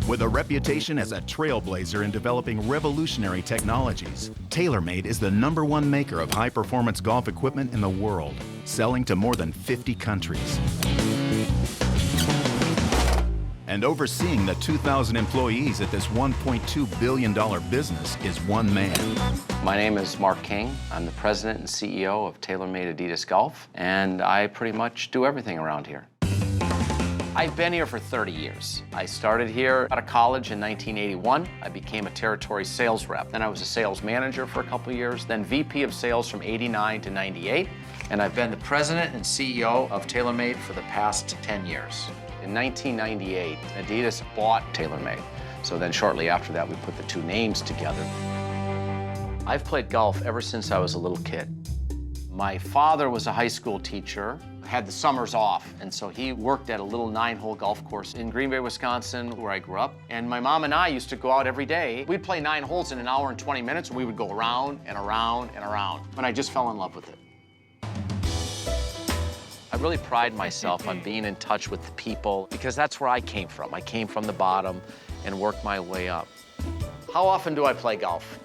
With a reputation as a trailblazer in developing revolutionary technologies, TaylorMade is the #1 maker of high-performance golf equipment in the world, selling to more than 50 countries. And overseeing the 2,000 employees at this $1.2 billion business is one man. My name is Mark King. I'm the president and CEO of TaylorMade Adidas Golf, and I pretty much do everything around here. I've been here for 30 years. I started here out of college in 1981. I became a territory sales rep. Then I was a sales manager for a couple of years, then VP of sales from 89 to 98. And I've been the president and CEO of TaylorMade for the past 10 years. In 1998, Adidas bought TaylorMade. So then shortly after that, we put the two names together. I've played golf ever since I was a little kid. My father was a high school teacher, had the summers off, and so he worked at a little 9-hole golf course in Green Bay, Wisconsin, where I grew up. And my mom and I used to go out every day. We'd play 9 holes in an hour and 20 minutes, and we would go around and around and around. And I just fell in love with it. I really pride myself on being in touch with the people because that's where I came from. I came from the bottom and worked my way up. How often do I play golf?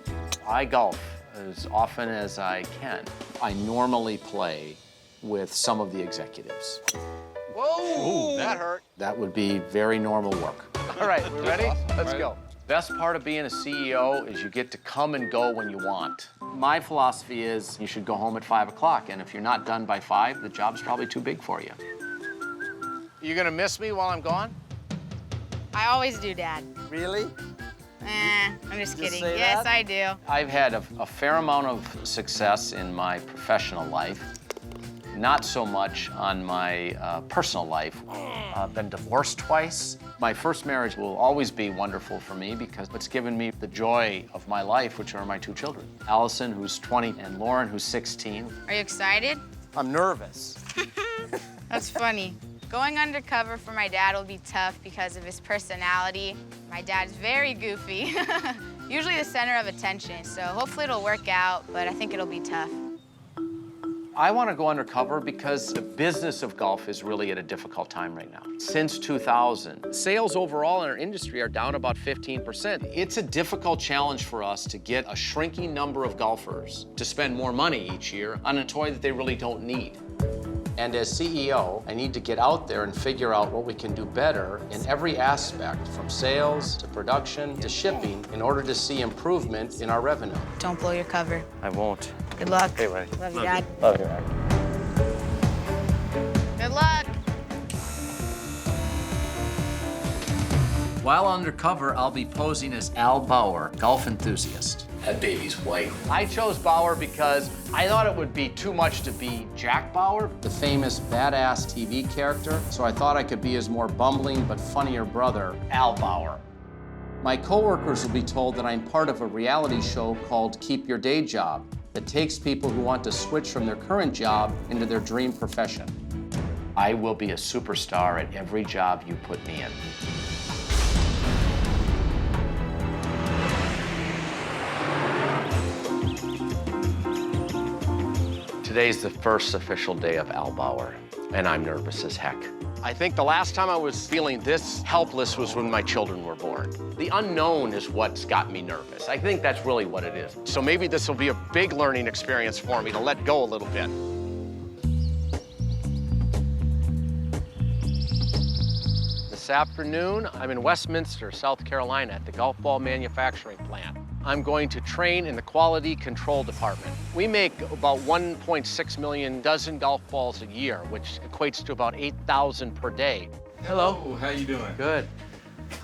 I golf as often as I can. I normally play with some of the executives. Whoa, that hurt. That would be very normal work. All right, we ready? Let's go. Best part of being a CEO is you get to come and go when you want. My philosophy is you should go home at 5 o'clock, and if you're not done by 5, the job's probably too big for you. You gonna miss me while I'm gone? I always do, Dad. Really? I'm just kidding. say Yes, that? I do. I've had a fair amount of success in my professional life. Not so much on my personal life. I've been divorced twice. My first marriage will always be wonderful for me because it's given me the joy of my life, which are my 2 children. Allison, who's 20, and Lauren, who's 16. Are you excited? I'm nervous. That's funny. Going undercover for my dad will be tough because of his personality. My dad's very goofy, usually the center of attention, so hopefully it'll work out, but I think it'll be tough. I want to go undercover because the business of golf is really at a difficult time right now. Since 2000, sales overall in our industry are down about 15%. It's a difficult challenge for us to get a shrinking number of golfers to spend more money each year on a toy that they really don't need. And as CEO, I need to get out there and figure out what we can do better in every aspect, from sales to production to shipping, in order to see improvement in our revenue. Don't blow your cover. I won't. Good luck. Hey, buddy. Love you, Dad. Love you, Dad. Good luck. While undercover, I'll be posing as Al Bauer, golf enthusiast. That baby's white. I chose Bauer because I thought it would be too much to be Jack Bauer, the famous badass TV character, so I thought I could be his more bumbling but funnier brother, Al Bauer. My coworkers will be told that I'm part of a reality show called Keep Your Day Job that takes people who want to switch from their current job into their dream profession. I will be a superstar at every job you put me in. Today's the first official day of Al Bauer, and I'm nervous as heck. I think the last time I was feeling this helpless was when my children were born. The unknown is what's got me nervous. I think that's really what it is. So maybe this will be a big learning experience for me to let go a little bit. This afternoon, I'm in Westminster, South Carolina at the golf ball manufacturing plant. I'm going to train in the quality control department. We make about 1.6 million dozen golf balls a year, which equates to about 8,000 per day. Hello, how you doing? Good.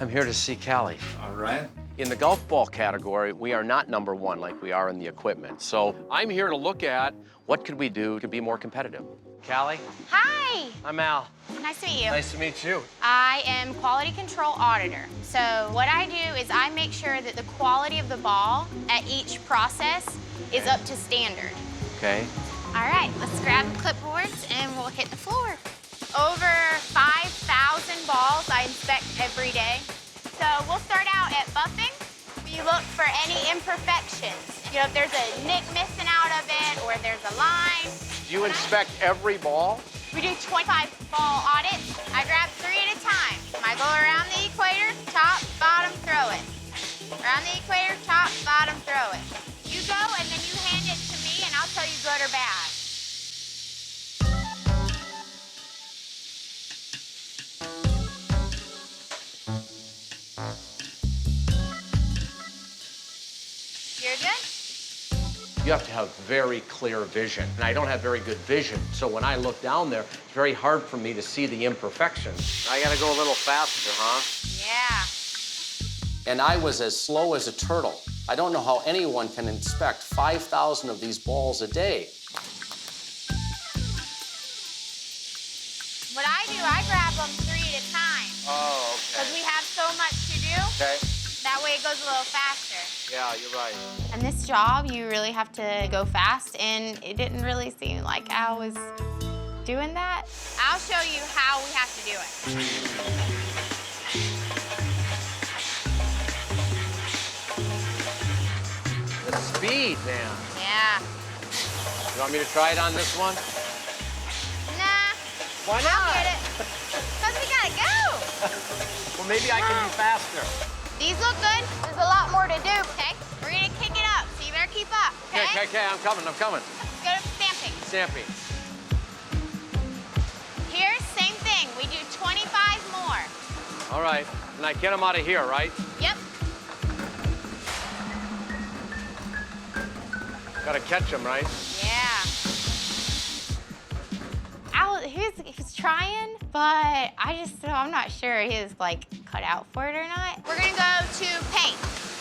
I'm here to see Callie. All right. In the golf ball category, we are not #1 like we are in the equipment. So I'm here to look at what could we do to be more competitive. Callie? Hi, I'm Al. nice to meet you. Nice to meet you. I am quality control auditor. So what I do is I make sure that the quality of the ball at each process is up to standard. Okay. All right, let's grab the clipboards and we'll hit the floor. Over 5,000 balls I inspect every day. So we'll start out at buffing. We look for any imperfections. You know, if there's a nick missing out of it or there's a line. Do you inspect every ball? We do 25 ball audits. I grab 3 at a time. I go around the equator, top, bottom, throw it. Around the equator, top, bottom, throw it. You go and then you hand it to me and I'll tell you good or bad. You're good? You have to have very clear vision. And I don't have very good vision, so when I look down there, it's very hard for me to see the imperfections. I gotta go a little faster, huh? Yeah. And I was as slow as a turtle. I don't know how anyone can inspect 5,000 of these balls a day. What I do, I grab them 3 at a time. Oh, Because we have so much to do. Okay. That way it goes a little faster. Yeah, you're right. And this job, you really have to go fast, and it didn't really seem like I was doing that. I'll show you how we have to do it. The speed, man. Yeah. You want me to try it on this one? Nah. Why I'll not? get it. Because we gotta go. Well, maybe I can be faster. These look good. There's a lot more to do, okay? We're gonna kick it up, so you better keep up, okay? Okay, I'm coming. Let's go to stamping. Stamping. Here, same thing. We do 25 more. All right, and I get them out of here, right? Yep. Gotta catch them, right? Yeah. He's trying, but I'm not sure he was like cut out for it or not. We're gonna go to paint.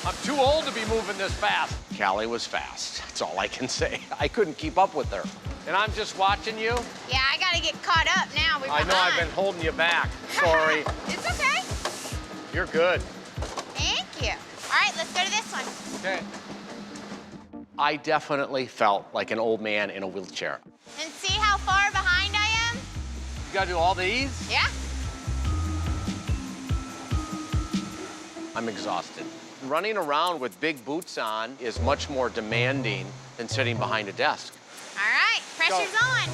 I'm too old to be moving this fast. Callie was fast. That's all I can say. I couldn't keep up with her. And I'm just watching you. Yeah, I gotta get caught up now. I know I've been holding you back. Sorry. It's okay. You're good. Thank you. All right, let's go to this one. Okay. I definitely felt like an old man in a wheelchair. And see how far behind I am? You gotta do all these? Yeah. I'm exhausted. Running around with big boots on is much more demanding than sitting behind a desk. All right, pressure's on.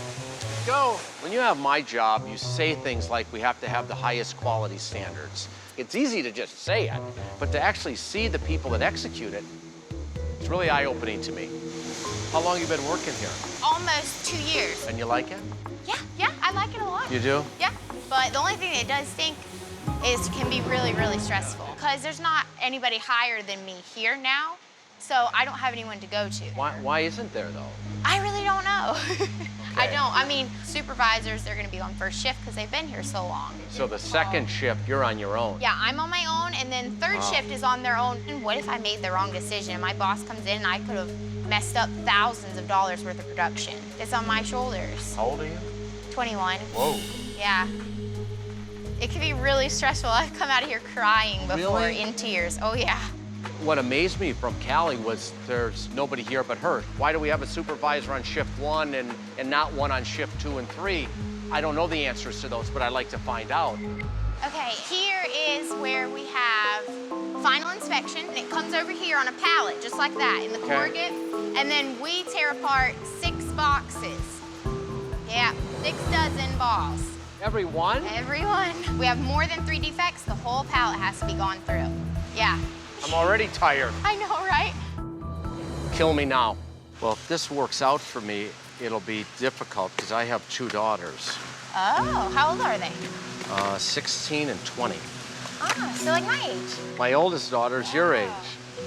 Go. When you have my job, you say things like we have to have the highest quality standards. It's easy to just say it, but to actually see the people that execute it, it's really eye-opening to me. How long have you been working here? Almost 2 years. And you like it? Yeah, I like it a lot. You do? Yeah, but the only thing that does stink is can be really, really stressful because there's not anybody higher than me here now, so I don't have anyone to go to. Why isn't there, though? I really don't know. I Okay. don't. I mean, supervisors, they're going to be on first shift because they've been here so long. So the second shift, you're on your own. Yeah, I'm on my own, and then third shift is on their own. And what if I made the wrong decision and my boss comes in and I could have messed up thousands of dollars worth of production? It's on my shoulders. How old are you? 21. Whoa. Yeah. It can be really stressful. I've come out of here crying before, Really? in tears. Oh, yeah. What amazed me from Callie was there's nobody here but her. Why do we have a supervisor on shift 1 and not one on shift 2 and 3? I don't know the answers to those, but I'd like to find out. Okay, here is where we have final inspection, and it comes over here on a pallet, just like that, in the Okay. corrugate. And then we tear apart 6 boxes. Yeah, 6 dozen balls. Every one? Everyone. We have more than 3 defects, the whole pallet has to be gone through. Yeah. I'm already tired. I know, right? Kill me now. Well, if this works out for me, it'll be difficult because I have 2 daughters, Oh, how old are they? 16 and 20. Ah, so like my age. My oldest daughter's your age,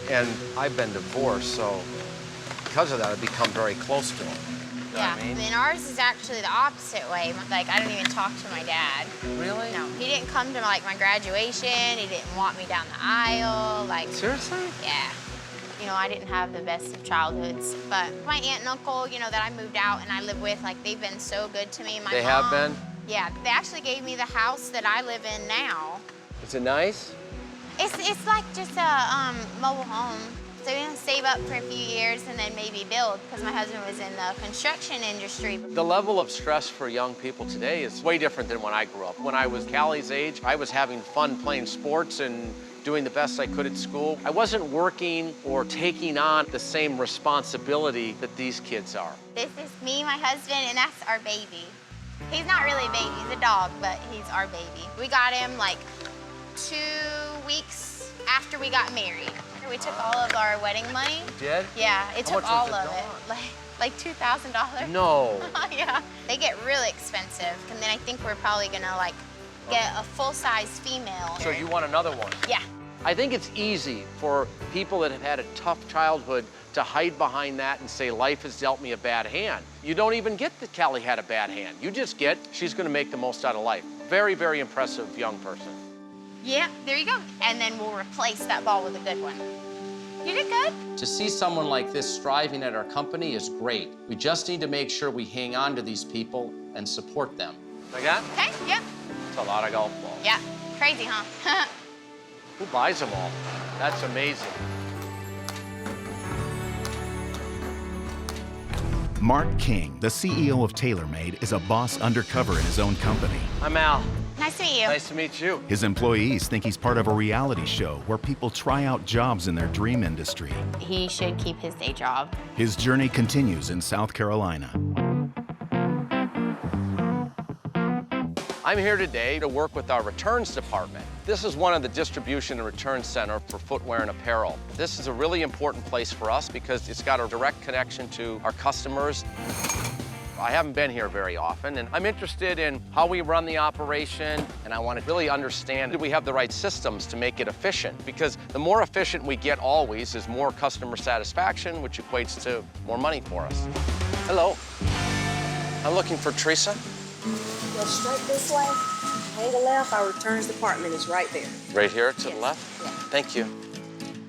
and I've been divorced, so because of that, I've become very close to them. You know Yeah, what I mean? and ours is actually the opposite way. Like, I don't even talk to my dad. Really? No, he didn't come to like my graduation. He didn't walk me down the aisle. Like, Seriously? yeah. You know, I didn't have the best of childhoods, but my aunt and uncle, you know, that I moved out and I live with, like, they've been so good to me. My They mom, have been? Yeah, they actually gave me the house that I live in now. Is it nice? It's like just a mobile home. So we're gonna save up for a few years and then maybe build, because my husband was in the construction industry. The level of stress for young people today is way different than when I grew up. When I was Callie's age, I was having fun playing sports and doing the best I could at school. I wasn't working or taking on the same responsibility that these kids are. This is me, my husband, and that's our baby. He's not really a baby, he's a dog, but he's our baby. We got him like 2 weeks after we got married. We took all of our wedding money. You did? Yeah, it How took much all was of the it. Like $2,000. No. Yeah. They get really expensive, and then I think we're probably gonna like get a full-size female. So you want another one? Yeah. I think it's easy for people that have had a tough childhood to hide behind that and say, life has dealt me a bad hand. You don't even get that Callie had a bad hand. You just get, she's gonna make the most out of life. Very, very impressive young person. Yeah, there you go. And then we'll replace that ball with a good one. You did good. To see someone like this striving at our company is great. We just need to make sure we hang on to these people and support them. Like that? Okay, yeah. It's a lot of golf balls. Yeah, crazy, huh? Who buys them all? That's amazing. Mark King, the CEO of TaylorMade, is a boss undercover in his own company. I'm Al. Nice to meet you. Nice to meet you. His employees think he's part of a reality show where people try out jobs in their dream industry. He should keep his day job. His journey continues in South Carolina. I'm here today to work with our returns department. This is one of the distribution and return center for footwear and apparel. This is a really important place for us because it's got a direct connection to our customers. I haven't been here very often, and I'm interested in how we run the operation, and I want to really understand that we have the right systems to make it efficient, because the more efficient we get always is more customer satisfaction, which equates to more money for us. Hello. I'm looking for Teresa. Go straight this way, hang a left, our returns department is right there. Right here to the Yes. left? Yeah. Thank you.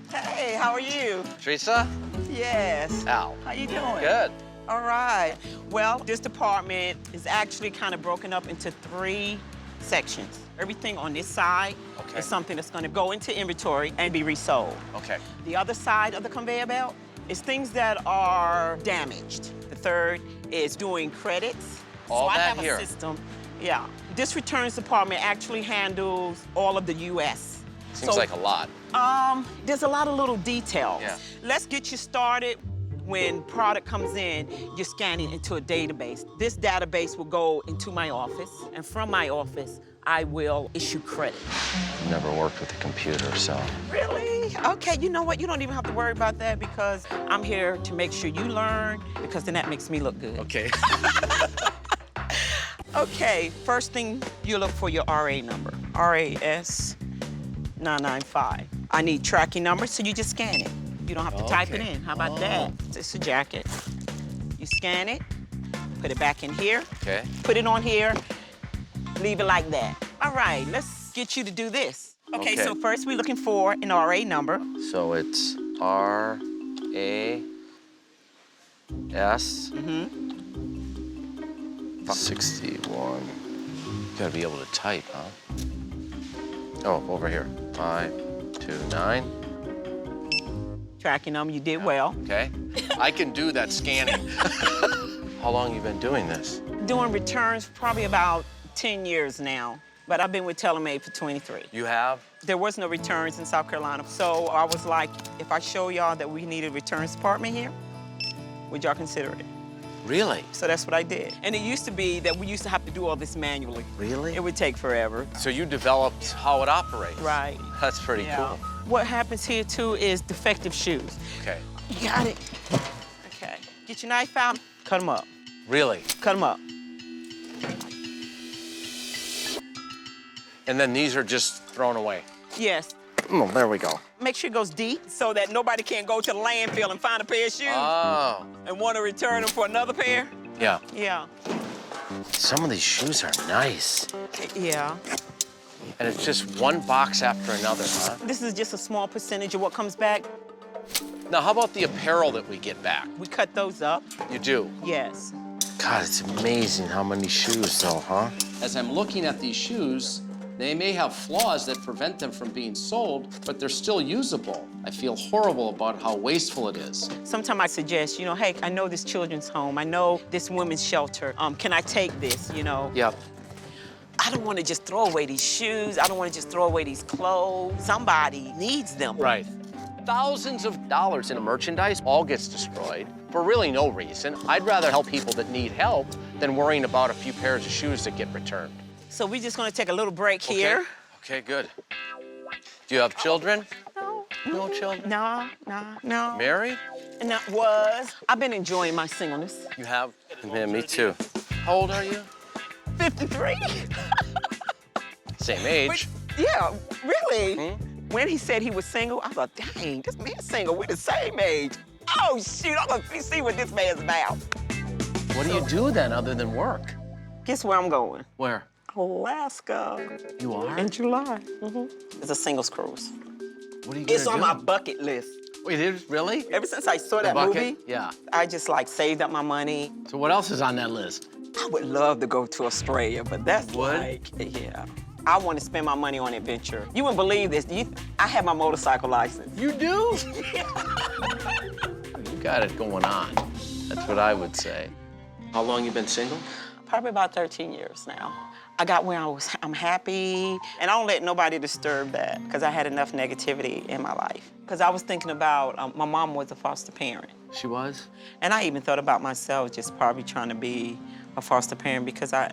Hey, how are you? Teresa? Yes. Al. How you doing? Good. All right. Well, this department is actually kind of broken up into 3 sections. Everything on this side Okay. is something that's going to go into inventory and be resold. Okay. The other side of the conveyor belt is things that are damaged. The third is doing credits. All so I that have here. a system. Yeah. This returns department actually handles all of the U.S. Seems like a lot. There's a lot of little details. Yeah. Let's get you started. When product comes in, you're scanning into a database. This database will go into my office, and from my office, I will issue credit. Never worked with a computer, so. Really? Okay, you know what? You don't even have to worry about that because I'm here to make sure you learn, because then that makes me look good. Okay. Okay, first thing, you look for your RA number, RAS 995. I need tracking number, so you just scan it. You don't have to type it in. How about that? It's a jacket. You scan it, put it back in here, Okay. put it on here, leave it like that. All right, let's get you to do this. Okay, Okay. so first we're looking for an RA number. So it's RAS. Mm-hmm. 61. You gotta be able to type, huh? Oh, over here. 529. Tracking number, you did well. Okay. I can do that scanning. How long you been doing this? Doing returns probably about 10 years now, but I've been with TaylorMade for 23. You have? There was no returns in South Carolina, so I was like, if I show y'all that we need a returns department here, would y'all consider it? Really? So that's what I did. And it used to be that we used to have to do all this manually. Really? It would take forever. So you developed how it operates. Right. That's pretty cool. What happens here, too, is defective shoes. Okay. You got it. Okay. Get your knife out, cut them up. Really? Cut them up. And then these are just thrown away. Yes. Oh, there we go. Make sure it goes deep so that nobody can go to the landfill and find a pair of shoes Oh. and want to return them for another pair. Yeah. Yeah. Some of these shoes are nice. Yeah. And it's just one box after another, huh? This is just a small percentage of what comes back. Now, how about the apparel that we get back? We cut those up. You do? Yes. God, it's amazing how many shoes, though, huh? As I'm looking at these shoes, they may have flaws that prevent them from being sold, but they're still usable. I feel horrible about how wasteful it is. Sometimes I suggest, hey, I know this children's home. I know this women's shelter. Can I take this, Yep. I don't want to just throw away these shoes. I don't want to just throw away these clothes. Somebody needs them. Right. Thousands of dollars in merchandise all gets destroyed for really no reason. I'd rather help people that need help than worrying about a few pairs of shoes that get returned. So we're just gonna take a little break here. Okay, good. Do you have children? No. No children? No. Married? No, I've been enjoying my singleness. You have? Man, me too. How old are you? 53. Same age. Yeah, really? When he said he was single, I thought, dang, this man's single. We're the same age. Oh, shoot, I'm gonna see what this man's about. What do you do then other than work? Guess where I'm going? Where? Alaska. You are? In July. It's a singles cruise. What are you It's gonna on do? my bucket list. Wait, it is really? Ever since I saw The that bucket? movie, Yeah. I just like saved up my money. So what else is on that list? I would love to go to Australia, but that's Would? like, yeah. I want to spend my money on adventure. You wouldn't believe this. I have my motorcycle license. You do? You got it going on. That's what I would say. How long you been single? Probably about 13 years now. I got where I'm happy, and I don't let nobody disturb that, because I had enough negativity in my life. Because I was thinking about, my mom was a foster parent. She was? And I even thought about myself just probably trying to be a foster parent, because I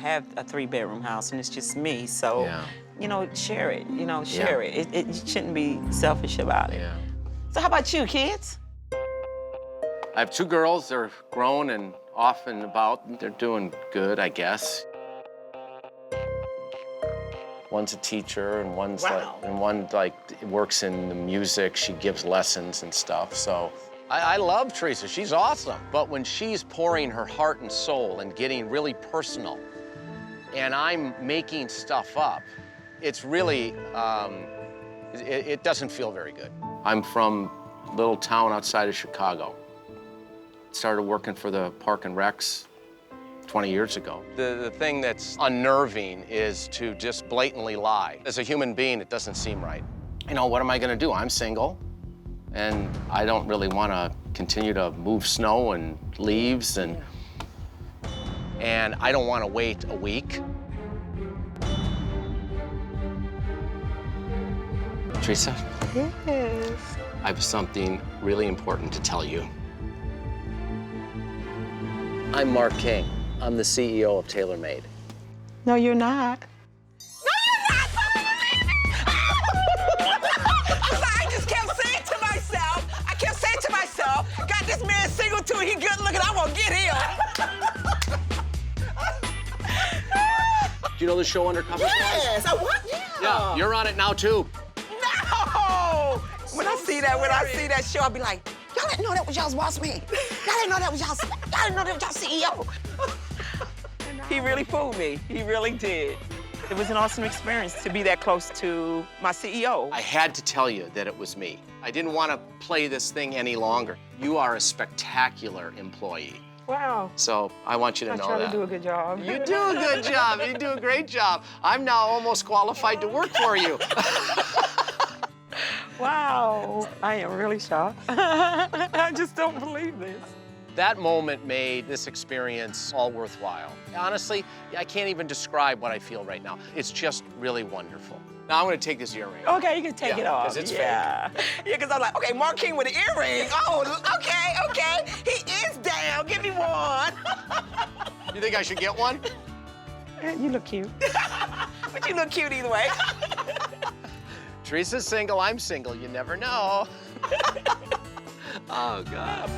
have a 3-bedroom house, and it's just me. So, share it, share it. You shouldn't be selfish about it. Yeah. So how about you, kids? I have 2 girls. They're grown and off and about. They're doing good, I guess. One's a teacher, and one works in the music. She gives lessons and stuff. So I love Teresa. She's awesome. But when she's pouring her heart and soul and getting really personal, and I'm making stuff up, it's really it doesn't feel very good. I'm from a little town outside of Chicago. Started working for the Park and Recs 20 years ago. The thing that's unnerving is to just blatantly lie. As a human being, it doesn't seem right. What am I gonna do? I'm single, and I don't really wanna continue to move snow and leaves, and I don't wanna wait a week. Teresa? Yes. I have something really important to tell you. I'm Mark King. I'm the CEO of TaylorMade. No, you're not. I just kept saying to myself, got this man single too, he good looking, I won't get him. Do you know the show Undercover? Yes, I want, Yeah, you're on it now too. No! When I see that show, I'll be like, y'all didn't know that was y'all's boss man. Y'all didn't know that was y'all's CEO. He really fooled me. He really did. It was an awesome experience to be that close to my CEO. I had to tell you that it was me. I didn't want to play this thing any longer. You are a spectacular employee. Wow. So I want you to know that. I try to do a good job. You do a good job. You do a great job. I'm now almost qualified to work for you. Wow. I am really shocked. I just don't believe this. That moment made this experience all worthwhile. Honestly, I can't even describe what I feel right now. It's just really wonderful. Now I'm gonna take this earring. Okay, you can take it off. Because it's fake. Yeah, because I'm like, okay, Mark King with an earring. Oh, okay. He is down. Give me one. You think I should get one? You look cute. But you look cute either way. Teresa's single, I'm single. You never know. Oh, God.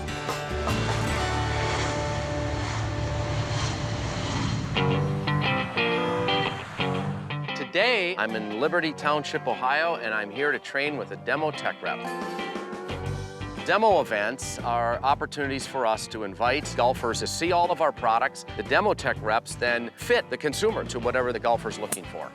Today, I'm in Liberty Township, Ohio, and I'm here to train with a demo tech rep. Demo events are opportunities for us to invite golfers to see all of our products. The demo tech reps then fit the consumer to whatever the golfer's looking for.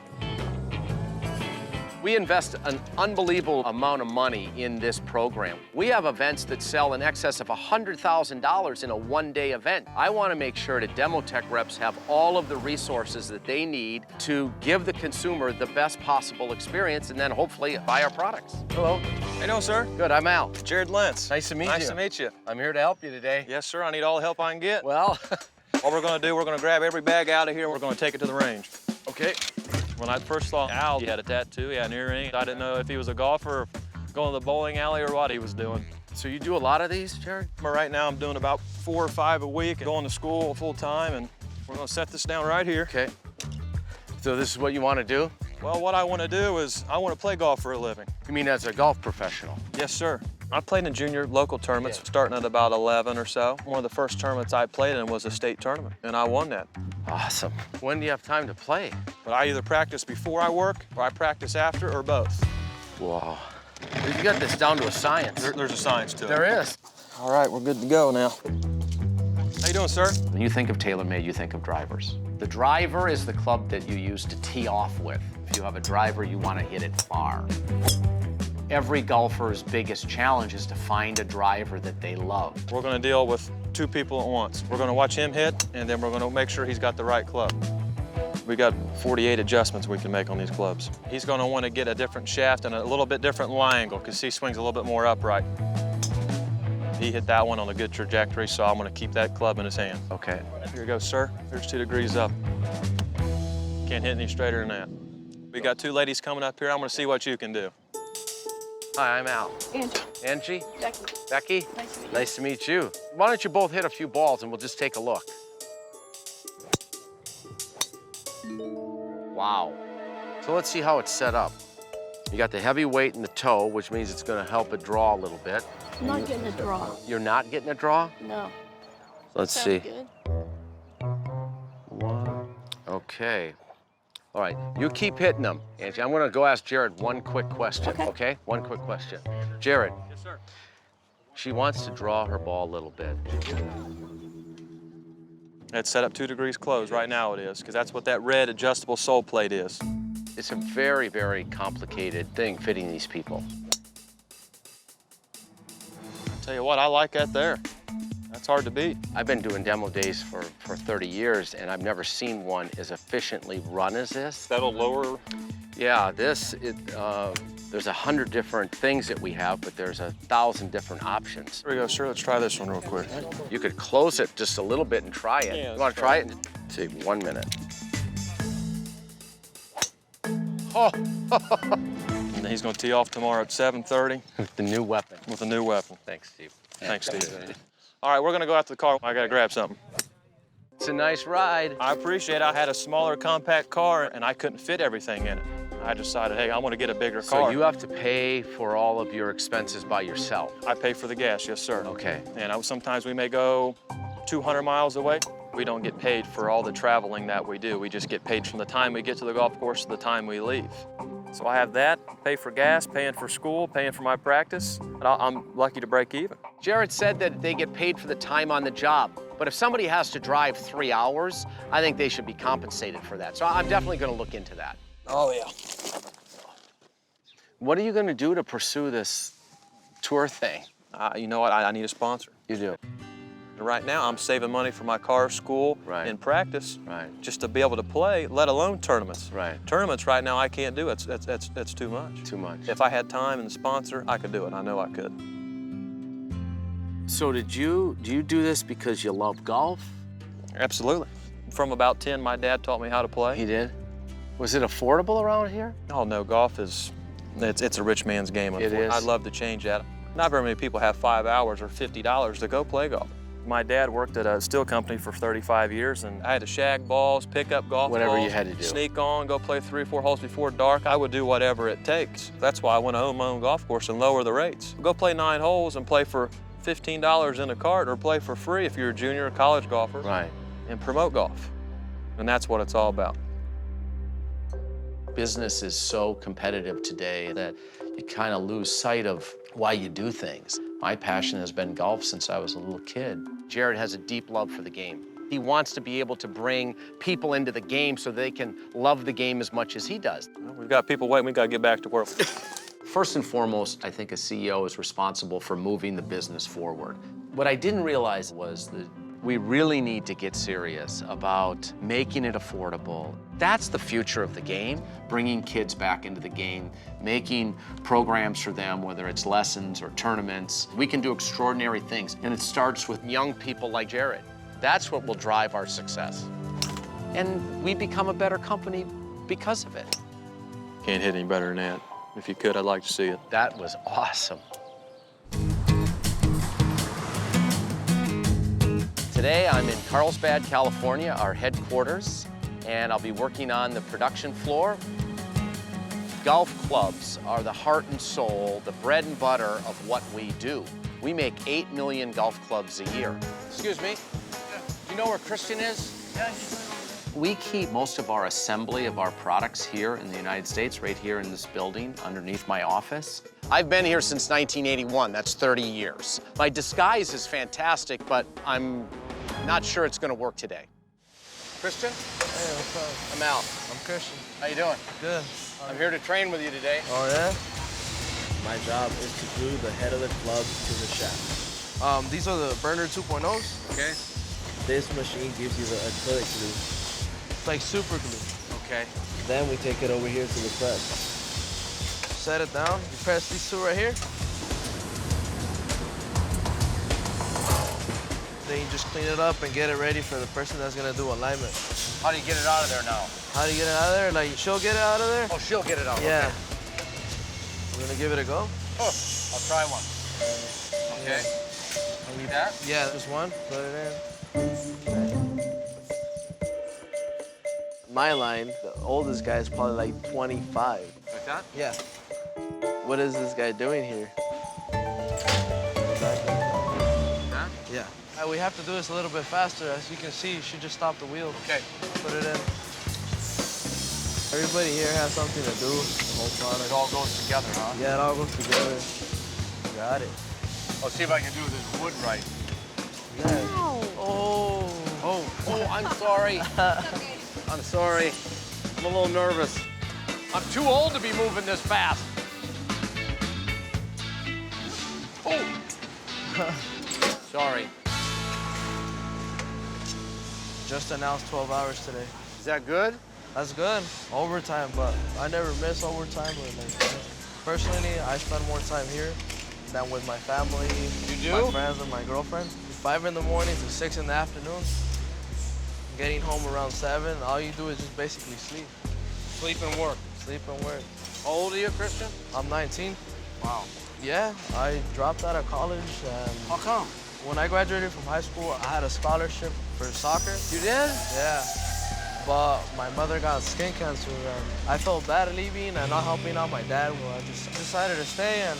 We invest an unbelievable amount of money in this program. We have events that sell in excess of $100,000 in a one-day event. I want to make sure that demo tech reps have all of the resources that they need to give the consumer the best possible experience and then hopefully buy our products. Hello. How you doing, sir? Good, I'm Al. Jared Lentz. Nice to meet you. Nice to meet you. I'm here to help you today. Yes, sir. I need all the help I can get. Well, What we're gonna do, we're gonna grab every bag out of here. We're gonna take it to the range. okay. When I first saw Al, he had a tattoo, he had an earring. I didn't know if he was a golfer or going to the bowling alley or what he was doing. So you do a lot of these, Jared? Right now, I'm doing about 4 or 5 a week, going to school full time, and we're gonna set this down right here. Okay. So this is what you want to do? Well, what I want to do is I want to play golf for a living. You mean as a golf professional? Yes, sir. I played in junior local tournaments, starting at about 11 or so. One of the first tournaments I played in was a state tournament, and I won that. Awesome. When do you have time to play? But I either practice before I work, or I practice after, or both. Wow. You got this down to a science. There's a science to it. There is. All right, we're good to go now. How you doing, sir? When you think of TaylorMade, you think of drivers. The driver is the club that you use to tee off with. If you have a driver, you want to hit it far. Every golfer's biggest challenge is to find a driver that they love. We're gonna deal with 2 people at once. We're gonna watch him hit, and then we're gonna make sure he's got the right club. We got 48 adjustments we can make on these clubs. He's gonna wanna get a different shaft and a little bit different lie angle, because he swings a little bit more upright. He hit that one on a good trajectory, so I'm gonna keep that club in his hand. Okay. Here you go, sir. There's 2 degrees up. Can't hit any straighter than that. We got 2 ladies coming up here. I'm gonna see what you can do. Hi, I'm Al. Angie. Angie? Becky. Becky? Nice to meet you. Nice to meet you. Why don't you both hit a few balls and we'll just take a look. Wow. So let's see how it's set up. You got the heavy weight in the toe, which means it's gonna help it draw a little bit. I'm not getting a draw. You're not getting a draw? No. Let's Sounds see. good. 1. Okay. All right, you keep hitting them. Angie, I'm gonna go ask Jared one quick question, okay? One quick question. Jared. Yes, sir. She wants to draw her ball a little bit. It's set up 2 degrees closed right now it is, because that's what that red adjustable sole plate is. It's a very, very complicated thing fitting these people. Tell you what, I like that there. That's hard to beat. I've been doing demo days for 30 years, and I've never seen one as efficiently run as this. That'll lower. Yeah, there's 100 different things that we have, but there's 1,000 different options. Here we go, sir. Let's try this one real quick. You could close it just a little bit and try it. Yeah, You want to try it? See, 1 minute. Oh, And he's going to tee off tomorrow at 7:30 the new weapon. with a new weapon. Thanks, Steve. Thanks, Steve. All right, we're going to go out to the car. I got to grab something. It's a nice ride. I appreciate it. I had a smaller, compact car, and I couldn't fit everything in it. I decided, hey, I want to get a bigger car. So you have to pay for all of your expenses by yourself? I pay for the gas, yes, sir. Okay. And sometimes we may go 200 miles away. We don't get paid for all the traveling that we do. We just get paid from the time we get to the golf course to the time we leave. So I have that, pay for gas, paying for school, paying for my practice, and I'm lucky to break even. Jared said that they get paid for the time on the job, but if somebody has to drive 3 hours, I think they should be compensated for that. So I'm definitely going to look into that. Oh, yeah. What are you going to do to pursue this tour thing? You know what? I need a sponsor. You do. And right now, I'm saving money for my car, school, Right. and practice, Right. just to be able to play, let alone tournaments. Right. Tournaments right now I can't do. That's too much. Too much. If I had time and a sponsor, I could do it. I know I could. So do you do this because you love golf? Absolutely. From about 10, my dad taught me how to play. He did. Was it affordable around here? Oh no, golf is, it's a rich man's game. It is. I'd love to change that. Not very many people have 5 hours or $50 to go play golf. My dad worked at a steel company for 35 years, and I had to shag balls, pick up golf Whatever balls, you had to do. sneak on, go play 3 or 4 holes before dark. I would do whatever it takes. That's why I want to own my own golf course and lower the rates. Go play 9 holes and play for $15 in a cart, or play for free if you're a junior or college golfer. Right. And promote golf. And that's what it's all about. Business is so competitive today that you kind of lose sight of why you do things. My passion has been golf since I was a little kid. Jared has a deep love for the game. He wants to be able to bring people into the game so they can love the game as much as he does. Well, we've got people waiting. We've got to get back to work. First and foremost, I think a CEO is responsible for moving the business forward. What I didn't realize was that we really need to get serious about making it affordable. That's the future of the game, bringing kids back into the game, making programs for them, whether it's lessons or tournaments. We can do extraordinary things, and it starts with Young people like Jared. That's what will drive our success. and we become a better company because of it. Can't hit any better than that. If you could, I'd like to see it. That was awesome. Today I'm in Carlsbad, California, our headquarters, and I'll be working on the production floor. Golf clubs are the heart and soul, the bread and butter of what we do. We make 8 million golf clubs a year. Excuse me, do you know where Christian is? Yeah. We keep most of our assembly of our products here in the United States, right here in this building, underneath my office. I've been here since 1981, that's 30 years. My disguise is fantastic, but I'm not sure it's gonna work today. Christian? Hey, what's up? I'm Al. I'm Christian. How you doing? Good. I'm here to train with you today. Oh, yeah? My job is to glue the head of the club to the shaft. These are the burner 2.0s. Okay. This machine gives you the acrylic glue. It's like super glue. Okay. Then we take it over here to the press. Set it down. You press these two right here. Then you just clean it up and get it ready for the person that's gonna do alignment. How do you get it out of there now? How do you get it out of there? Like, she'll get it out of there? Oh, she'll get it out. Yeah. Okay. We're gonna give it a go. Oh, I'll try one. Okay. Need that? Yeah, just one. Put it in. My line, the oldest guy is probably like 25. Like that? Yeah. What is this guy doing here? That? Yeah. We have to do this a little bit faster. As you can see, you should just stop the wheel. Okay. Put it in. Everybody here has something to do, the whole product. It all goes together, huh? Yeah, it all goes together. Got it. I'll see if I can do this wood right. Yeah. Oh, I'm sorry. I'm sorry. I'm a little nervous. I'm too old to be moving this fast. Oh. Sorry. Just announced 12 hours today. Is that good? That's good. Overtime, but I never miss overtime. Personally, I spend more time here than with my family, my friends, and my girlfriend. 5 in the morning to 6 in the afternoon. Getting home around 7. All you do is just basically sleep. Sleep and work. Sleep and work. How old are you, Christian? I'm 19. Wow. Yeah, I dropped out of college. And How come? when I graduated from high school, I had a scholarship for soccer. You did? Yeah. But my mother got skin cancer, and I felt bad leaving and not helping out my dad. Well, I just decided to stay and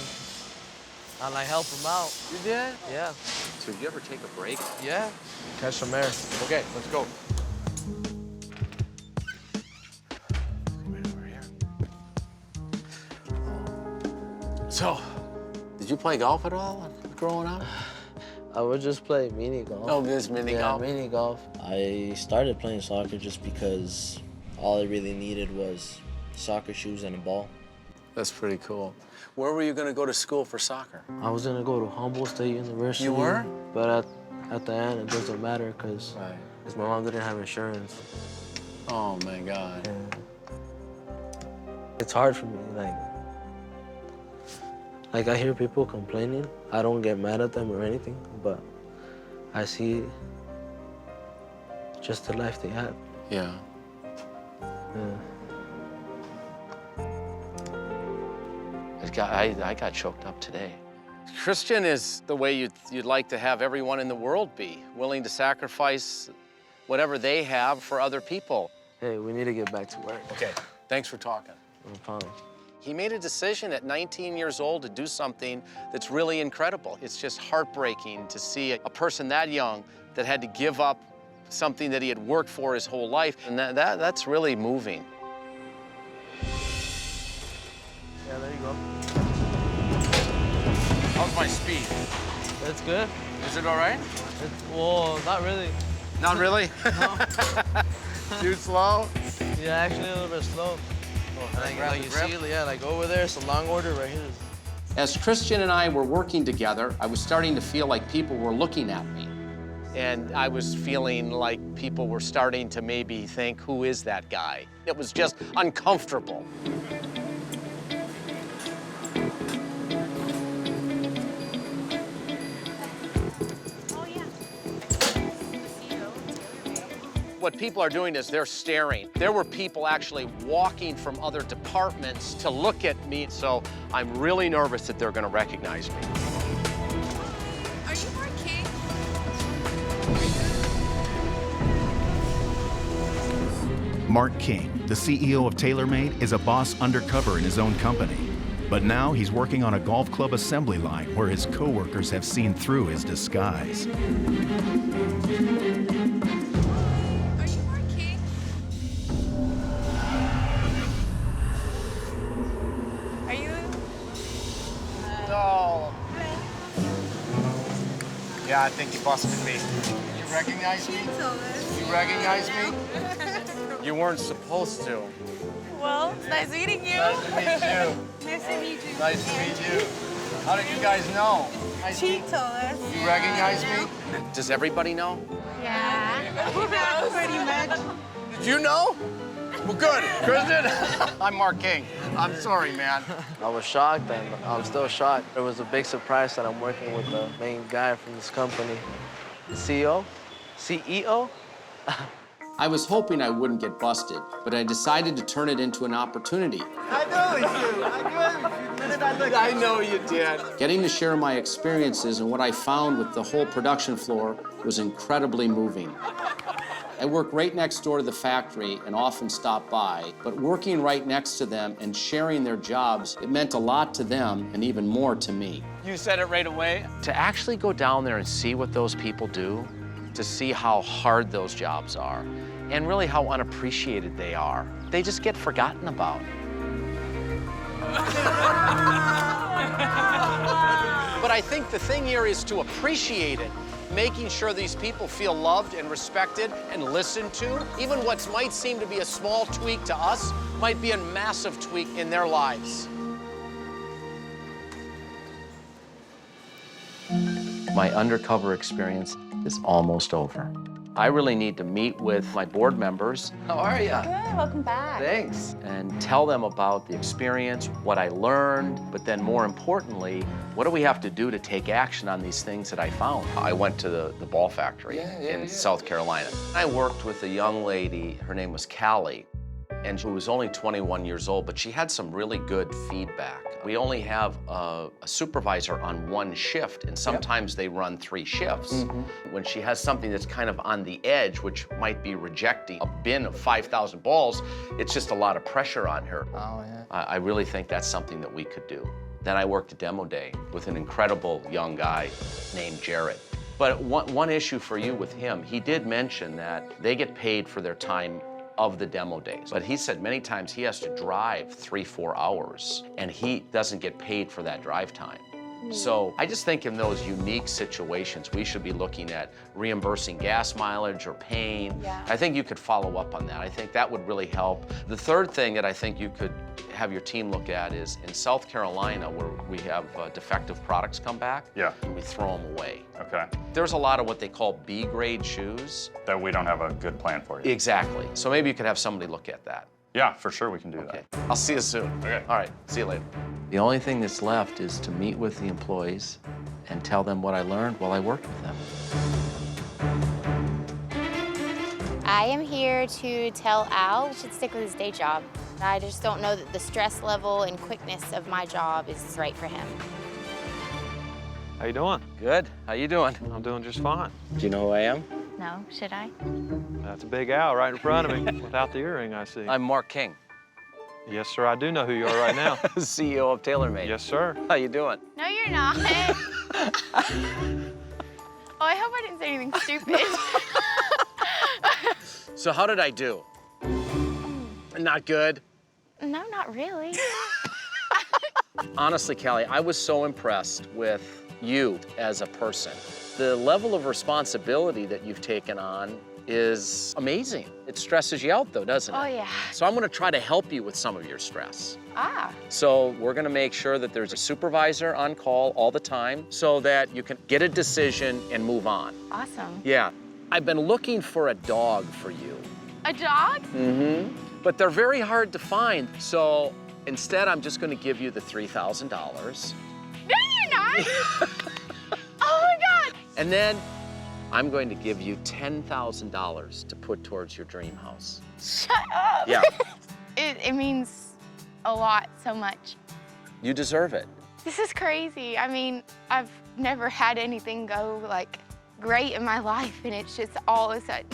like help him out. You did? Yeah. So did you ever take a break? Yeah. Catch some air. Okay, let's go. So, did you play golf at all growing up? I would just play mini golf. Oh, this mini golf? Yeah, mini golf. I started playing soccer just because all I really needed was soccer shoes and a ball. That's pretty cool. Where were you going to go to school for soccer? I was gonna go to Humboldt State University. You were? But at the end, it doesn't matter because my mom didn't have insurance. Oh, my God. Yeah. It's hard for me, like I hear people complaining. I don't get mad at them or anything, but I see just the life they had. Yeah. Yeah. I got choked up today. Christian is the way you'd like to have everyone in the world be, willing to sacrifice whatever they have for other people. Hey, we need to get back to work. Okay, thanks for talking. No problem. He made a decision at 19 years old to do something that's really incredible. It's just heartbreaking to see a person that young that had to give up something that he had worked for his whole life, and that's really moving. Yeah, there you go. How's my speed? That's good. Is it all right? Well, not really. Not really? No. Too slow? Yeah, actually a little bit slow. Like you see, yeah, like over there, it's a long order right here. As Christian and I were working together, I was starting to feel like people were looking at me. And I was feeling like people were starting to maybe think, who is that guy? It was just uncomfortable. What people are doing is they're staring. There were people actually walking from other departments to look at me, so I'm really nervous that they're gonna recognize me. Are you Mark King? Mark King, the CEO of TaylorMade, is a boss undercover in his own company. But now he's working on a golf club assembly line where his coworkers have seen through his disguise. Are you Mark King? Are you? No. Yeah, I think you busted me. You recognize me? You recognize me? You weren't supposed to. Well, it's nice meeting you. Nice to meet you. Nice to meet you. Nice to meet you. How did you guys know? She told us. You recognize me? Does everybody know? Yeah. Pretty much. Did you know? Well, good. Kristen? I'm Mark King. I'm sorry, man. I was shocked, and I'm still shocked. It was a big surprise that I'm working with the main guy from this company. The CEO? CEO? I was hoping I wouldn't get busted, but I decided to turn it into an opportunity. I know you. I know you did. Getting to share my experiences and what I found with the whole production floor was incredibly moving. I work right next door to the factory and often stop by, but working right next to them and sharing their jobs, it meant a lot to them and even more to me. You said it right away. To actually go down there and see what those people do, to see how hard those jobs are, and really how unappreciated they are, they just get forgotten about. But I think the thing here is to appreciate it, making sure these people feel loved and respected and listened to. Even what might seem to be a small tweak to us might be a massive tweak in their lives. My undercover experience is almost over. I really need to meet with my board members. How are you? Good, welcome back. Thanks. And tell them about the experience, what I learned, but then more importantly, what do we have to do to take action on these things that I found? I went to the ball factory in South Carolina. I worked with a young lady, her name was Callie, and she was only 21 years old, but she had some really good feedback. We only have a supervisor on one shift, and sometimes they run 3 shifts. When she has something that's kind of on the edge, which might be rejecting a bin of 5,000 balls, it's just a lot of pressure on her. Oh, yeah. I really think that's something that we could do. Then I worked a demo day with an incredible young guy named Jared. But one issue for you with him, he did mention that they get paid for their time of the demo days. But he said many times he has to drive 3-4 hours, and he doesn't get paid for that drive time. So I just think in those unique situations, we should be looking at reimbursing gas mileage or paying. Yeah. I think you could follow up on that. I think that would really help. The third thing that I think you could have your team look at is in South Carolina, where we have defective products come back, and we throw them away. Okay. There's a lot of what they call B-grade shoes. That we don't have a good plan for you. Exactly. So maybe you could have somebody look at that. Yeah, for sure we can do that. I'll see you soon. Okay. All right, see you later. The only thing that's left is to meet with the employees and tell them what I learned while I worked with them. I am here to tell Al he should stick with his day job. I just don't know that the stress level and quickness of my job is right for him. How you doing? Good. How you doing? I'm doing just fine. Do you know who I am? No, should I? That's a big owl right in front of me without the earring, I see. I'm Mark King, Yes, sir, I do know who you are right now. CEO of TaylorMade. Yes, sir. How you doing? No, you're not. Oh, I hope I didn't say anything stupid. So how did I do? Not good? No, not really. Honestly, Callie, I was so impressed with you as a person. The level of responsibility that you've taken on is amazing. It stresses you out though, doesn't it? Oh, yeah. So I'm gonna try to help you with some of your stress. Ah. So we're gonna make sure that there's a supervisor on call all the time so that you can get a decision and move on. Awesome. Yeah. I've been looking for a dog for you. A dog? Mm-hmm. But they're very hard to find. So instead, I'm just gonna give you the $3,000. No, you're not. Oh my God. And then I'm going to give you $10,000 to put towards your dream house. Shut up. Yeah. It means a lot, so much. You deserve it. This is crazy. I mean, I've never had anything go like great in my life, and it's just all of a sudden.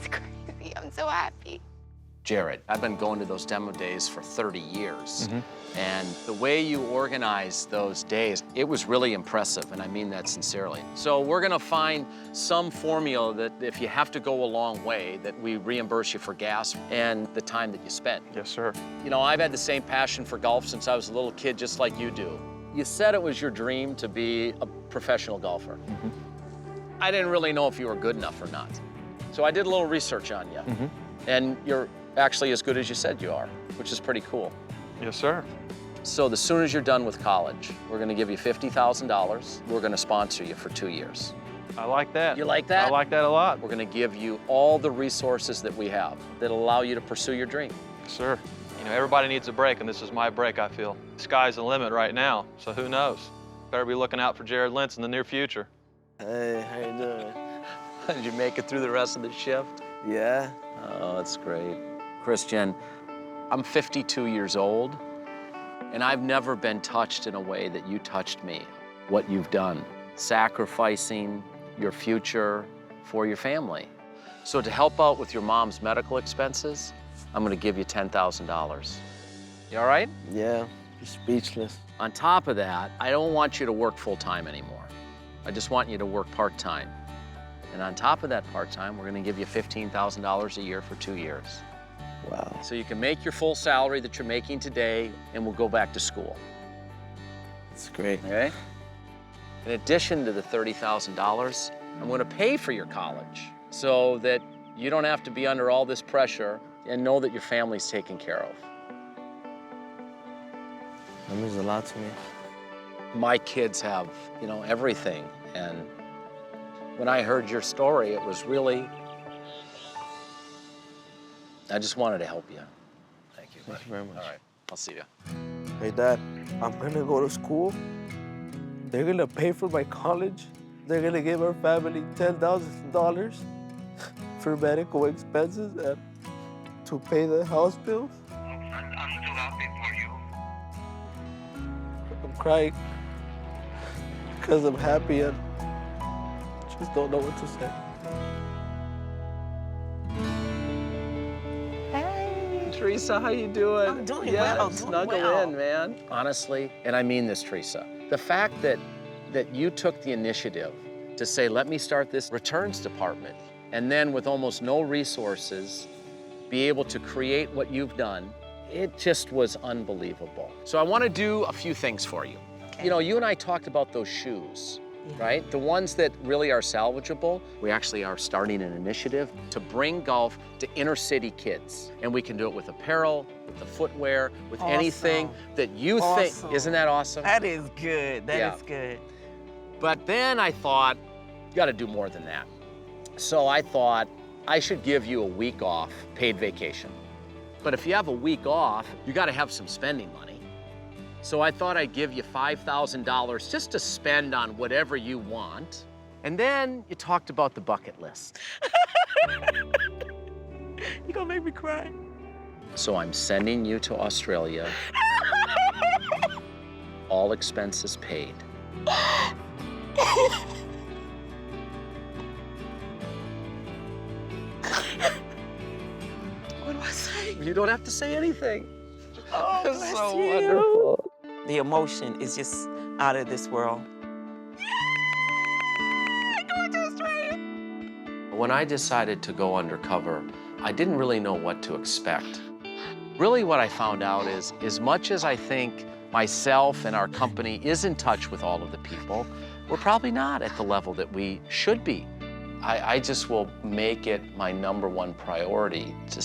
It's crazy. I'm so happy. Jared, I've been going to those demo days for 30 years. And the way you organize those days, it was really impressive, and I mean that sincerely. So we're gonna find some formula that if you have to go a long way, that we reimburse you for gas and the time that you spent. Yes, sir. You know, I've had the same passion for golf since I was a little kid, just like you do. You said it was your dream to be a professional golfer. I didn't really know if you were good enough or not. So I did a little research on you. And you're actually as good as you said you are, which is pretty cool. Yes, sir. So as soon as you're done with college, we're gonna give you $50,000. We're gonna sponsor you for 2 years. I like that. You like that? I like that a lot. We're gonna give you all the resources that we have that'll allow you to pursue your dream. Yes, sir. You know, everybody needs a break, and this is my break, I feel. The sky's the limit right now, so who knows? Better be looking out for Jared Lentz in the near future. Hey, how you doing? Did you make it through the rest of the shift? Yeah. Oh, that's great. Christian, I'm 52 years old, and I've never been touched in a way that you touched me. What you've done, sacrificing your future for your family. So to help out with your mom's medical expenses, I'm gonna give you $10,000. You all right? Yeah, you're speechless. On top of that, I don't want you to work full-time anymore. I just want you to work part-time. And on top of that part-time, we're gonna give you $15,000 a year for 2 years. Wow. So you can make your full salary that you're making today, and we'll go back to school. That's great. Okay? In addition to the $30,000, I'm gonna pay for your college so that you don't have to be under all this pressure and know that your family's taken care of. That means a lot to me. My kids have, you know, everything. And when I heard your story, it was really, I just wanted to help you. Thank you, buddy. Thank you very much. All right, I'll see you. Hey, Dad, I'm gonna go to school. They're gonna pay for my college. They're gonna give our family $10,000 for medical expenses and to pay the house bills. I'm so happy for you. I'm crying because I'm happy and just don't know what to say. Hey, Teresa, how you doing? I'm doing well, doing snuggle well. in, man. Honestly, and I mean this, Teresa, the fact that you took the initiative to say, let me start this returns department, and then with almost no resources, be able to create what you've done, it just was unbelievable. So I want to do a few things for you. Okay. You know, you and I talked about those shoes, right? The ones that really are salvageable. We actually are starting an initiative to bring golf to inner city kids. And we can do it with apparel, with the footwear, with anything that you think. Isn't that awesome? That is good. That is good. But then I thought, you got to do more than that. So I thought I should give you a week off, paid vacation. But if you have a week off, you got to have some spending money. So I thought I'd give you $5,000 just to spend on whatever you want. And then you talked about the bucket list. You're gonna make me cry. So I'm sending you to Australia, all expenses paid. What do I say? You don't have to say anything. Oh, It's bless so you. wonderful. The emotion is just out of this world. Going to Australia. When I decided to go undercover, I didn't really know what to expect. Really what I found out is, as much as I think myself and our company is in touch with all of the people, we're probably not at the level that we should be. I just will make it my #1 priority to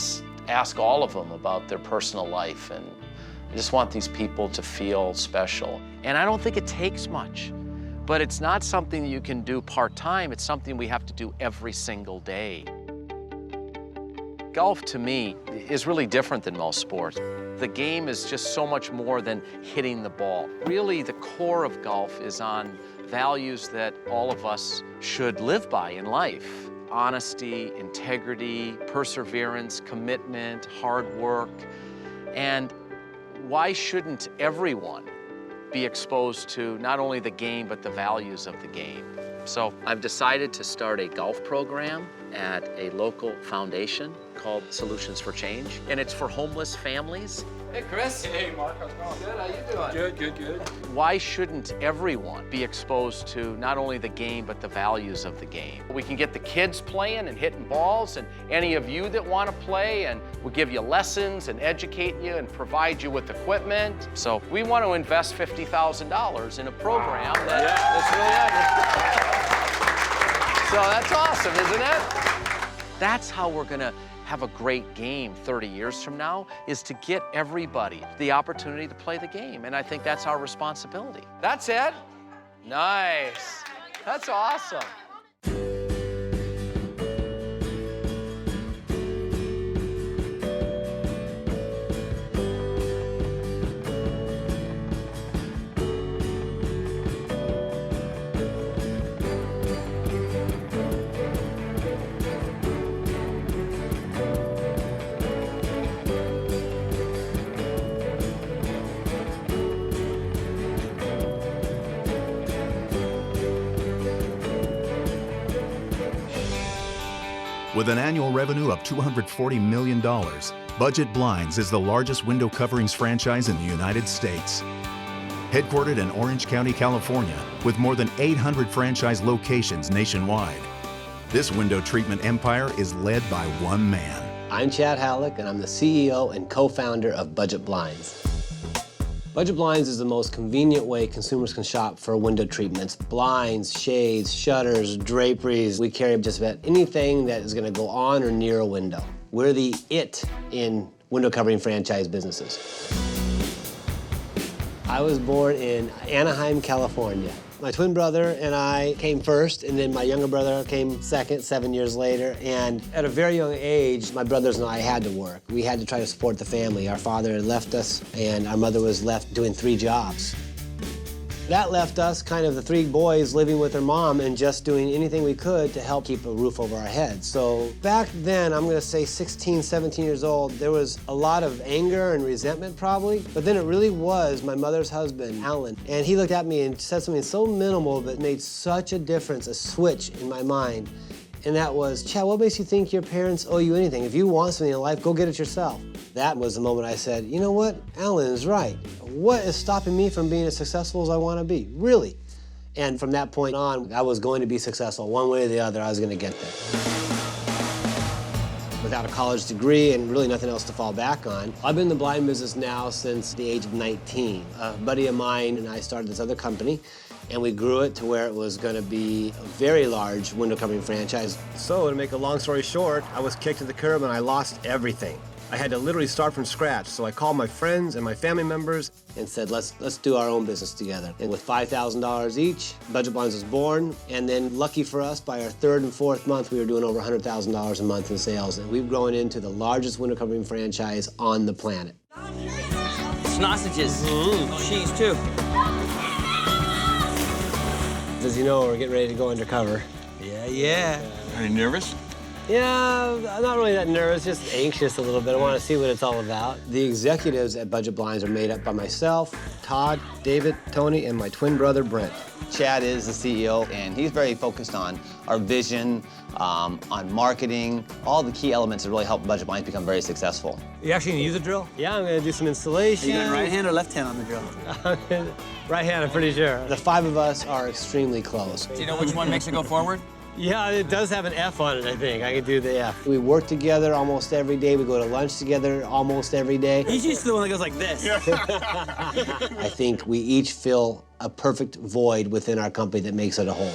ask all of them about their personal life, and I just want these people to feel special. And I don't think it takes much, but it's not something you can do part-time. It's something we have to do every single day. Golf, to me, is really different than most sports. The game is just so much more than hitting the ball. Really, the core of golf is on values that all of us should live by in life. Honesty, integrity, perseverance, commitment, hard work. And why shouldn't everyone be exposed to not only the game, but the values of the game? So I've decided to start a golf program at a local foundation called Solutions for Change, and it's for homeless families. Hey, Chris. Hey, Mark, how's it going? Good, how you doing? Good. Why shouldn't everyone be exposed to not only the game, but the values of the game? We can get the kids playing and hitting balls, and any of you that want to play, and we'll give you lessons and educate you and provide you with equipment. So we want to invest $50,000 in a program that's really So that's awesome, isn't it? That's how we're gonna have a great game 30 years from now, is to get everybody the opportunity to play the game. And I think that's our responsibility. That's it? Nice. That's awesome. With an annual revenue of $240 million, Budget Blinds is the largest window coverings franchise in the United States. Headquartered in Orange County, California, with more than 800 franchise locations nationwide, this window treatment empire is led by one man. I'm Chad Hallock, and I'm the CEO and co-founder of Budget Blinds. Budget Blinds is the most convenient way consumers can shop for window treatments. Blinds, shades, shutters, draperies. We carry just about anything that is gonna go on or near a window. We're the it in window covering franchise businesses. I was born in Anaheim, California. My twin brother and I came first, and then my younger brother came second, 7 years later. And at a very young age, my brothers and I had to work. We had to try to support the family. Our father had left us, and our mother was left doing 3 jobs. That left us, kind of the 3 boys, living with their mom and just doing anything we could to help keep a roof over our heads. So back then, I'm gonna say 16, 17 years old, there was a lot of anger and resentment probably, but then it really was my mother's husband, Alan, and he looked at me and said something so minimal but made such a difference, a switch in my mind. And that was, Chad, what makes you think your parents owe you anything? If you want something in life, go get it yourself. That was the moment I said, you know what? Alan is right. What is stopping me from being as successful as I want to be? Really? And from that point on, I was going to be successful. One way or the other, I was going to get there. Without a college degree and really nothing else to fall back on, I've been in the blind business now since the age of 19. A buddy of mine and I started this other company, and we grew it to where it was going to be a very large window covering franchise. So to make a long story short, I was kicked to the curb and I lost everything. I had to literally start from scratch. So I called my friends and my family members and said, let's do our own business together. And with $5,000 each, Budget Blinds was born. And then lucky for us, by our 3rd and 4th month, we were doing over $100,000 a month in sales. And we've grown into the largest window covering franchise on the planet. Sausages, cheese too. As you know, we're getting ready to go undercover. Yeah. Are you nervous? Yeah, I'm not really that nervous, just anxious a little bit. I want to see what it's all about. The executives at Budget Blinds are made up by myself, Todd, David, Tony, and my twin brother, Brent. Chad is the CEO, and he's very focused on our vision, on marketing, all the key elements that really help Budget Blinds become very successful. You actually gonna use a drill? Yeah, I'm gonna do some installation. Are you doing right hand or left hand on the drill? Right hand, I'm pretty sure. The 5 of us are extremely close. Do you know which one makes it go forward? Yeah, it does have an F on it, I think. I can do the F. We work together almost every day. We go to lunch together almost every day. He's used to the one that goes like this. I think we each fill a perfect void within our company that makes it a whole.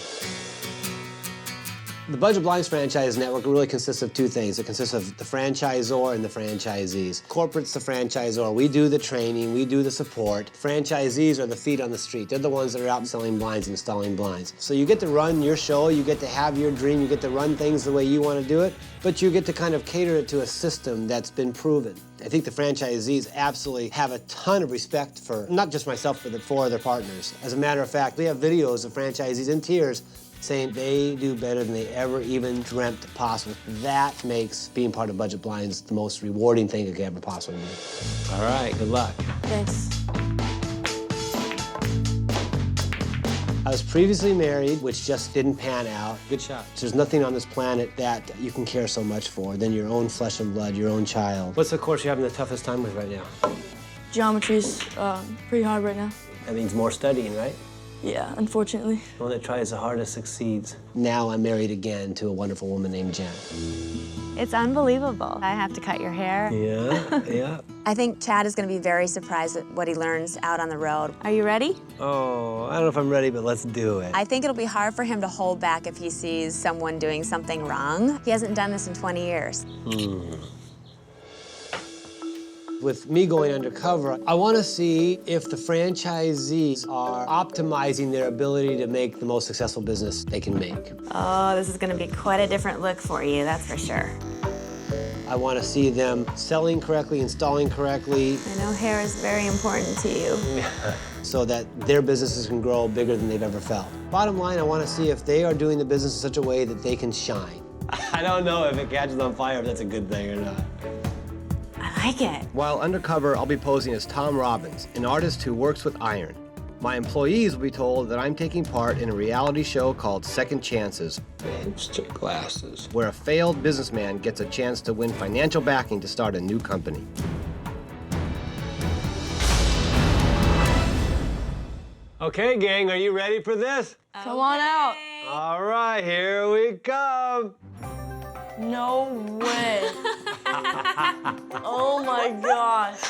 The Budget Blinds franchise network really consists of 2 things. It consists of the franchisor and the franchisees. Corporate's the franchisor. We do the training, we do the support. Franchisees are the feet on the street. They're the ones that are out selling blinds and installing blinds. So you get to run your show, you get to have your dream, you get to run things the way you want to do it, but you get to kind of cater it to a system that's been proven. I think the franchisees absolutely have a ton of respect for, not just myself, but the 4 other partners. As a matter of fact, we have videos of franchisees in tears saying they do better than they ever even dreamt possible. That makes being part of Budget Blinds the most rewarding thing it could ever possibly be. All right, good luck. Thanks. I was previously married, which just didn't pan out. Good shot. There's nothing on this planet that you can care so much for than your own flesh and blood, your own child. What's the course you're having the toughest time with right now? Geometry's pretty hard right now. That means more studying, right? Yeah, unfortunately. The one that tries the hardest succeeds. Now I'm married again to a wonderful woman named Jen. It's unbelievable. I have to cut your hair. Yeah, yeah. I think Chad is going to be very surprised at what he learns out on the road. Are you ready? Oh, I don't know if I'm ready, but let's do it. I think it'll be hard for him to hold back if he sees someone doing something wrong. He hasn't done this in 20 years. With me going undercover, I want to see if the franchisees are optimizing their ability to make the most successful business they can make. Oh, this is going to be quite a different look for you, that's for sure. I want to see them selling correctly, installing correctly. I know hair is very important to you. So that their businesses can grow bigger than they've ever felt. Bottom line, I want to see if they are doing the business in such a way that they can shine. I don't know if it catches on fire, if that's a good thing or not. I like it. While undercover, I'll be posing as Tom Robbins, an artist who works with iron. My employees will be told that I'm taking part in a reality show called Second Chances. Gangster glasses. Where a failed businessman gets a chance to win financial backing to start a new company. Okay, gang, are you ready for this? Come on out. All right, here we come. No way. Oh my gosh.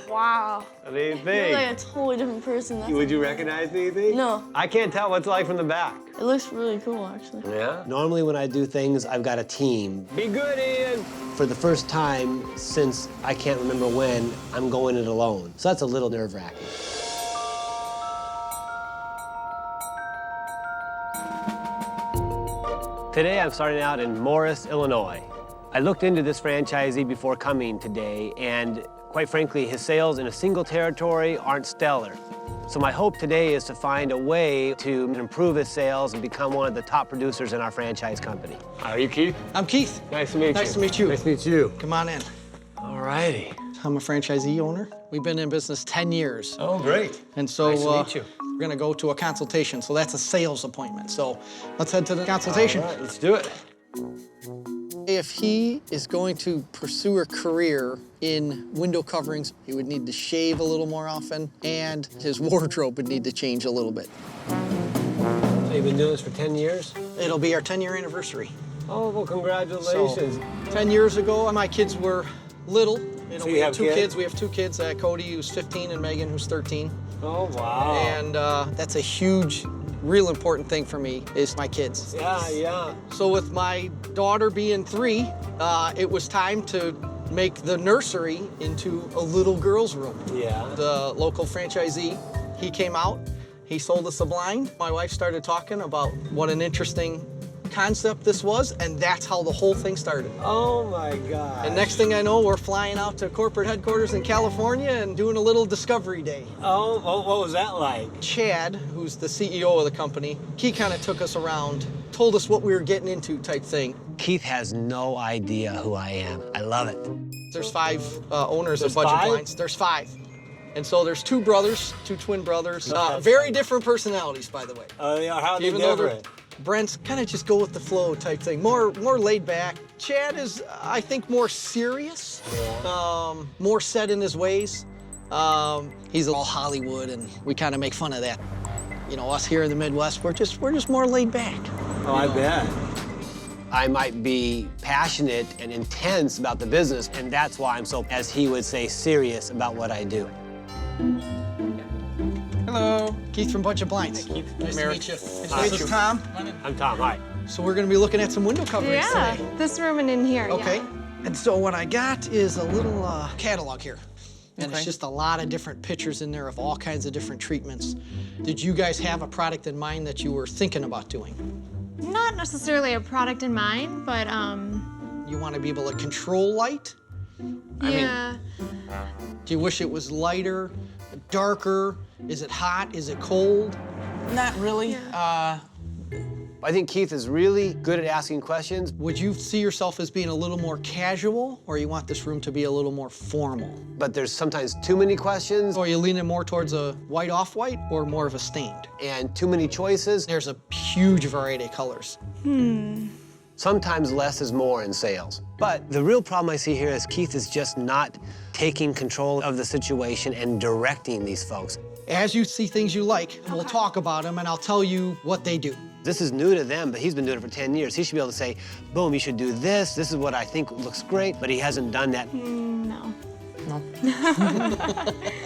Wow. What do you You're think? like a totally different person. Would you recognize me, you think? No. I can't tell what's like from the back. It looks really cool, actually. Yeah? Normally when I do things, I've got a team. Be good, Ian! For the first time since I can't remember when, I'm going it alone. So that's a little nerve-wracking. Today, I'm starting out in Morris, Illinois. I looked into this franchisee before coming today, and quite frankly, his sales in a single territory aren't stellar. So my hope today is to find a way to improve his sales and become one of the top producers in our franchise company. Are you Keith? I'm Keith. Nice to meet you. Nice to meet you. Nice to meet you. Come on in. All righty. I'm a franchisee owner. We've been in business 10 years. Oh, great. And so Nice to meet you. We're gonna go to a consultation. So that's a sales appointment. So let's head to the consultation. All right, let's do it. If he is going to pursue a career in window coverings, he would need to shave a little more often, and his wardrobe would need to change a little bit. So you've been doing this for 10 years? It'll be our 10-year anniversary. Oh, well, congratulations. So, 10 years ago, my kids were little. So we you have have two kids? kids. We have two kids, Cody, who's 15, and Megan, who's 13. Oh, wow. And that's a huge, real important thing for me, is my kids. Yeah, yeah. So with my daughter being 3, it was time to make the nursery into a little girl's room. Yeah. The local franchisee, he came out, he sold us a blind. My wife started talking about what an interesting concept this was, and that's how the whole thing started. Oh my God. And next thing I know, we're flying out to corporate headquarters in California and doing a little discovery day. Oh, what was that like? Chad, who's the CEO of the company, he kind of took us around, told us what we were getting into type thing. Keith has no idea who I am. I love it. There's 5 owners There's of Budget 5? Blinds. There's 5. And so there's 2 brothers, 2 twin brothers. Okay. Very different personalities, by the way. Oh, yeah, how are they Even though different? Brent's kind of just go with the flow type thing, more laid back. Chad is, I think, more serious, more set in his ways. He's all Hollywood, and we kind of make fun of that. You know, us here in the Midwest, we're just more laid back. Oh, I bet. I might be passionate and intense about the business, and that's why I'm so, as he would say, serious about what I do. Hello. Keith from Budget Blinds. Hey, Keith. Nice to meet you. This is Tom. I'm Tom, hi. So we're gonna be looking at some window coverings Yeah, today. this room and in here. Okay. Yeah. And so what I got is a little catalog here. And Okay. it's just a lot of different pictures in there of all kinds of different treatments. Did you guys have a product in mind that you were thinking about doing? Not necessarily a product in mind, but You want to be able to control light? yeah. Do you wish it was lighter, darker? Is it hot? Is it cold? Not really. I think Keith is really good at asking questions. Would you see yourself as being a little more casual, or you want this room to be a little more formal? But there's sometimes too many questions. Or are you leaning more towards a white off-white or more of a stained? And too many choices. There's a huge variety of colors. Sometimes less is more in sales. But the real problem I see here is Keith is just not taking control of the situation and directing these folks. As you see things you like, we'll talk about them and I'll tell you what they do. This is new to them, but he's been doing it for 10 years. He should be able to say, boom, you should do this. This is what I think looks great, but he hasn't done that. No.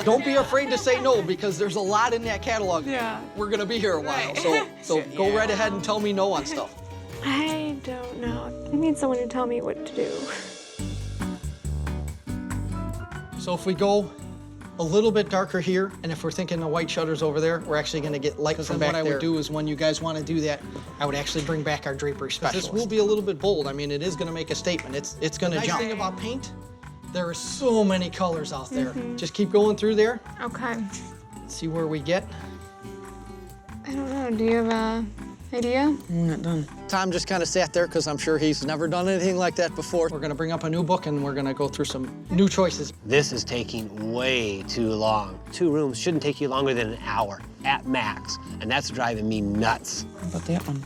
Don't be afraid to say no, because there's a lot in that catalog. Yeah. We're gonna be here a while, so go right ahead and tell me no on stuff. I don't know. I need someone to tell me what to do. So if we go a little bit darker here, and if we're thinking the white shutters over there, we're actually gonna get light from back there. What I would do is when you guys wanna do that, I would actually bring back our drapery specialist. This will be a little bit bold. I mean, it is gonna make a statement. It's gonna jump. The nice thing about paint, there are so many colors out there. Just keep going through there. Okay. See where we get. I don't know. Do you have a idea? Not done. Tom just kind of sat there because I'm sure he's never done anything like that before. We're gonna bring up a new book and we're gonna go through some new choices. This is taking way too long. 2 rooms shouldn't take you longer than an hour at max, and that's driving me nuts. How about that one?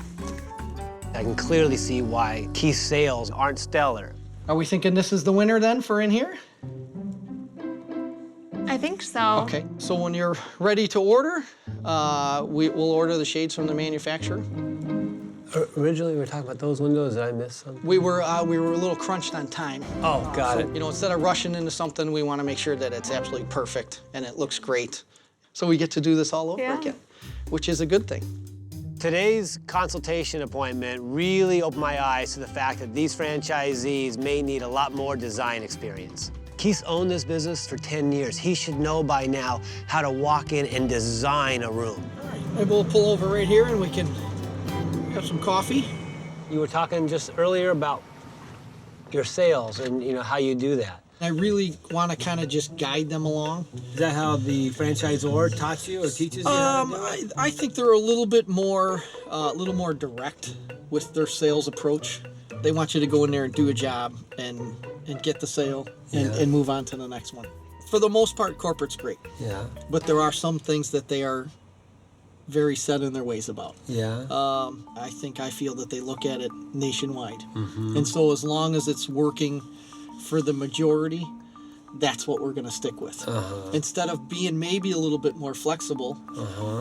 I can clearly see why Keith's sales aren't stellar. Are we thinking this is the winner then for in here? I think so. Okay, so when you're ready to order, we'll order the shades from the manufacturer. Originally, we were talking about those windows. Did I miss something? We were a little crunched on time. Oh, got it. You know, instead of rushing into something, we want to make sure that it's absolutely perfect and it looks great. So we get to do this all over again, which is a good thing. Today's consultation appointment really opened my eyes to the fact that these franchisees may need a lot more design experience. Keith's owned this business for 10 years. He should know by now how to walk in and design a room. All right, maybe we'll pull over right here and we can have some coffee. You were talking just earlier about your sales and how you do that. I really want to kind of just guide them along. Is that how the franchisor taught you or teaches you how to do it? I think they're a little more direct with their sales approach. They want you to go in there and do a job and get the sale and move on to the next one. For the most part, corporate's great. Yeah. But there are some things that they are very set in their ways about. Yeah. I feel that they look at it nationwide. And so as long as it's working for the majority, that's what we're gonna stick with. Instead of being maybe a little bit more flexible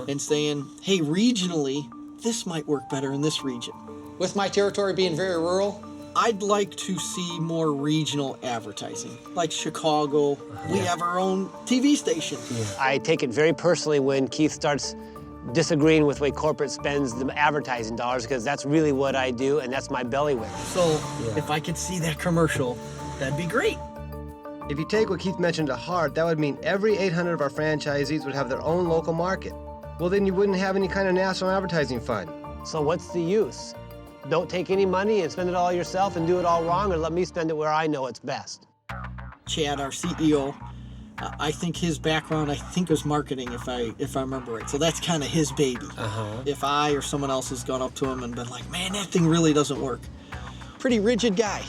and saying, hey, regionally, this might work better in this region. With my territory being very rural, I'd like to see more regional advertising. Like Chicago, we have our own TV station. I take it very personally when Keith starts disagreeing with the way corporate spends the advertising dollars, because that's really what I do, and that's my bailiwick. So if I could see that commercial, that'd be great. If you take what Keith mentioned to heart, that would mean every 800 of our franchisees would have their own local market. Well, then you wouldn't have any kind of national advertising fund. So what's the use? Don't take any money and spend it all yourself and do it all wrong, or let me spend it where I know it's best. Chad, our CEO, I think his background, was marketing, if I remember right. So that's kind of his baby. If I or someone else has gone up to him and been like, man, that thing really doesn't work. Pretty rigid guy.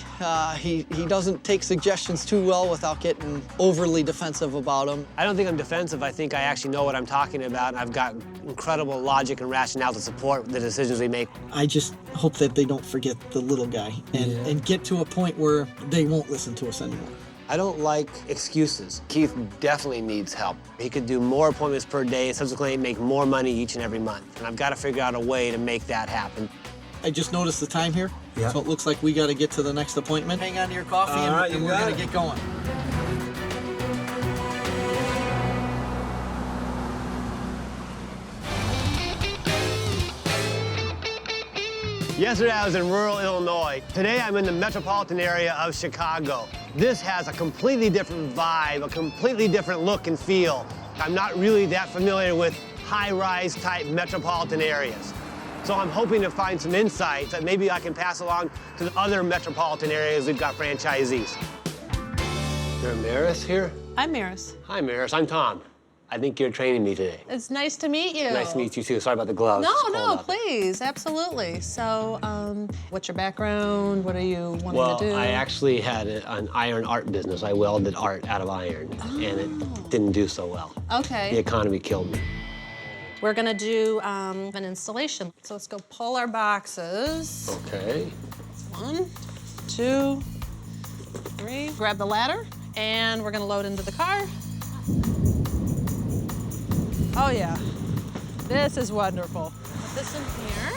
He doesn't take suggestions too well without getting overly defensive about them. I don't think I'm defensive. I think I actually know what I'm talking about, and I've got incredible logic and rationale to support the decisions we make. I just hope that they don't forget the little guy and get to a point where they won't listen to us anymore. I don't like excuses. Keith definitely needs help. He could do more appointments per day and subsequently make more money each and every month. And I've got to figure out a way to make that happen. I just noticed the time here, so it looks like we got to get to the next appointment. Hang on to your coffee and we're going to get going. Yesterday I was in rural Illinois. Today I'm in the metropolitan area of Chicago. This has a completely different vibe, a completely different look and feel. I'm not really that familiar with high-rise type metropolitan areas. So I'm hoping to find some insights that maybe I can pass along to the other metropolitan areas we've got franchisees. Is there a Maris here? I'm Maris. Hi, Maris. I'm Tom. I think you're training me today. It's nice to meet you. Nice to meet you too. Sorry about the gloves. No, please, absolutely. So, what's your background? What are you wanting to do? Well, I actually had an iron art business. I welded art out of iron, and it didn't do so well. Okay. The economy killed me. We're gonna do an installation. So let's go pull our boxes. Okay. 1, 2, 3. Grab the ladder, and we're gonna load into the car. Oh yeah, this is wonderful. Put this in here.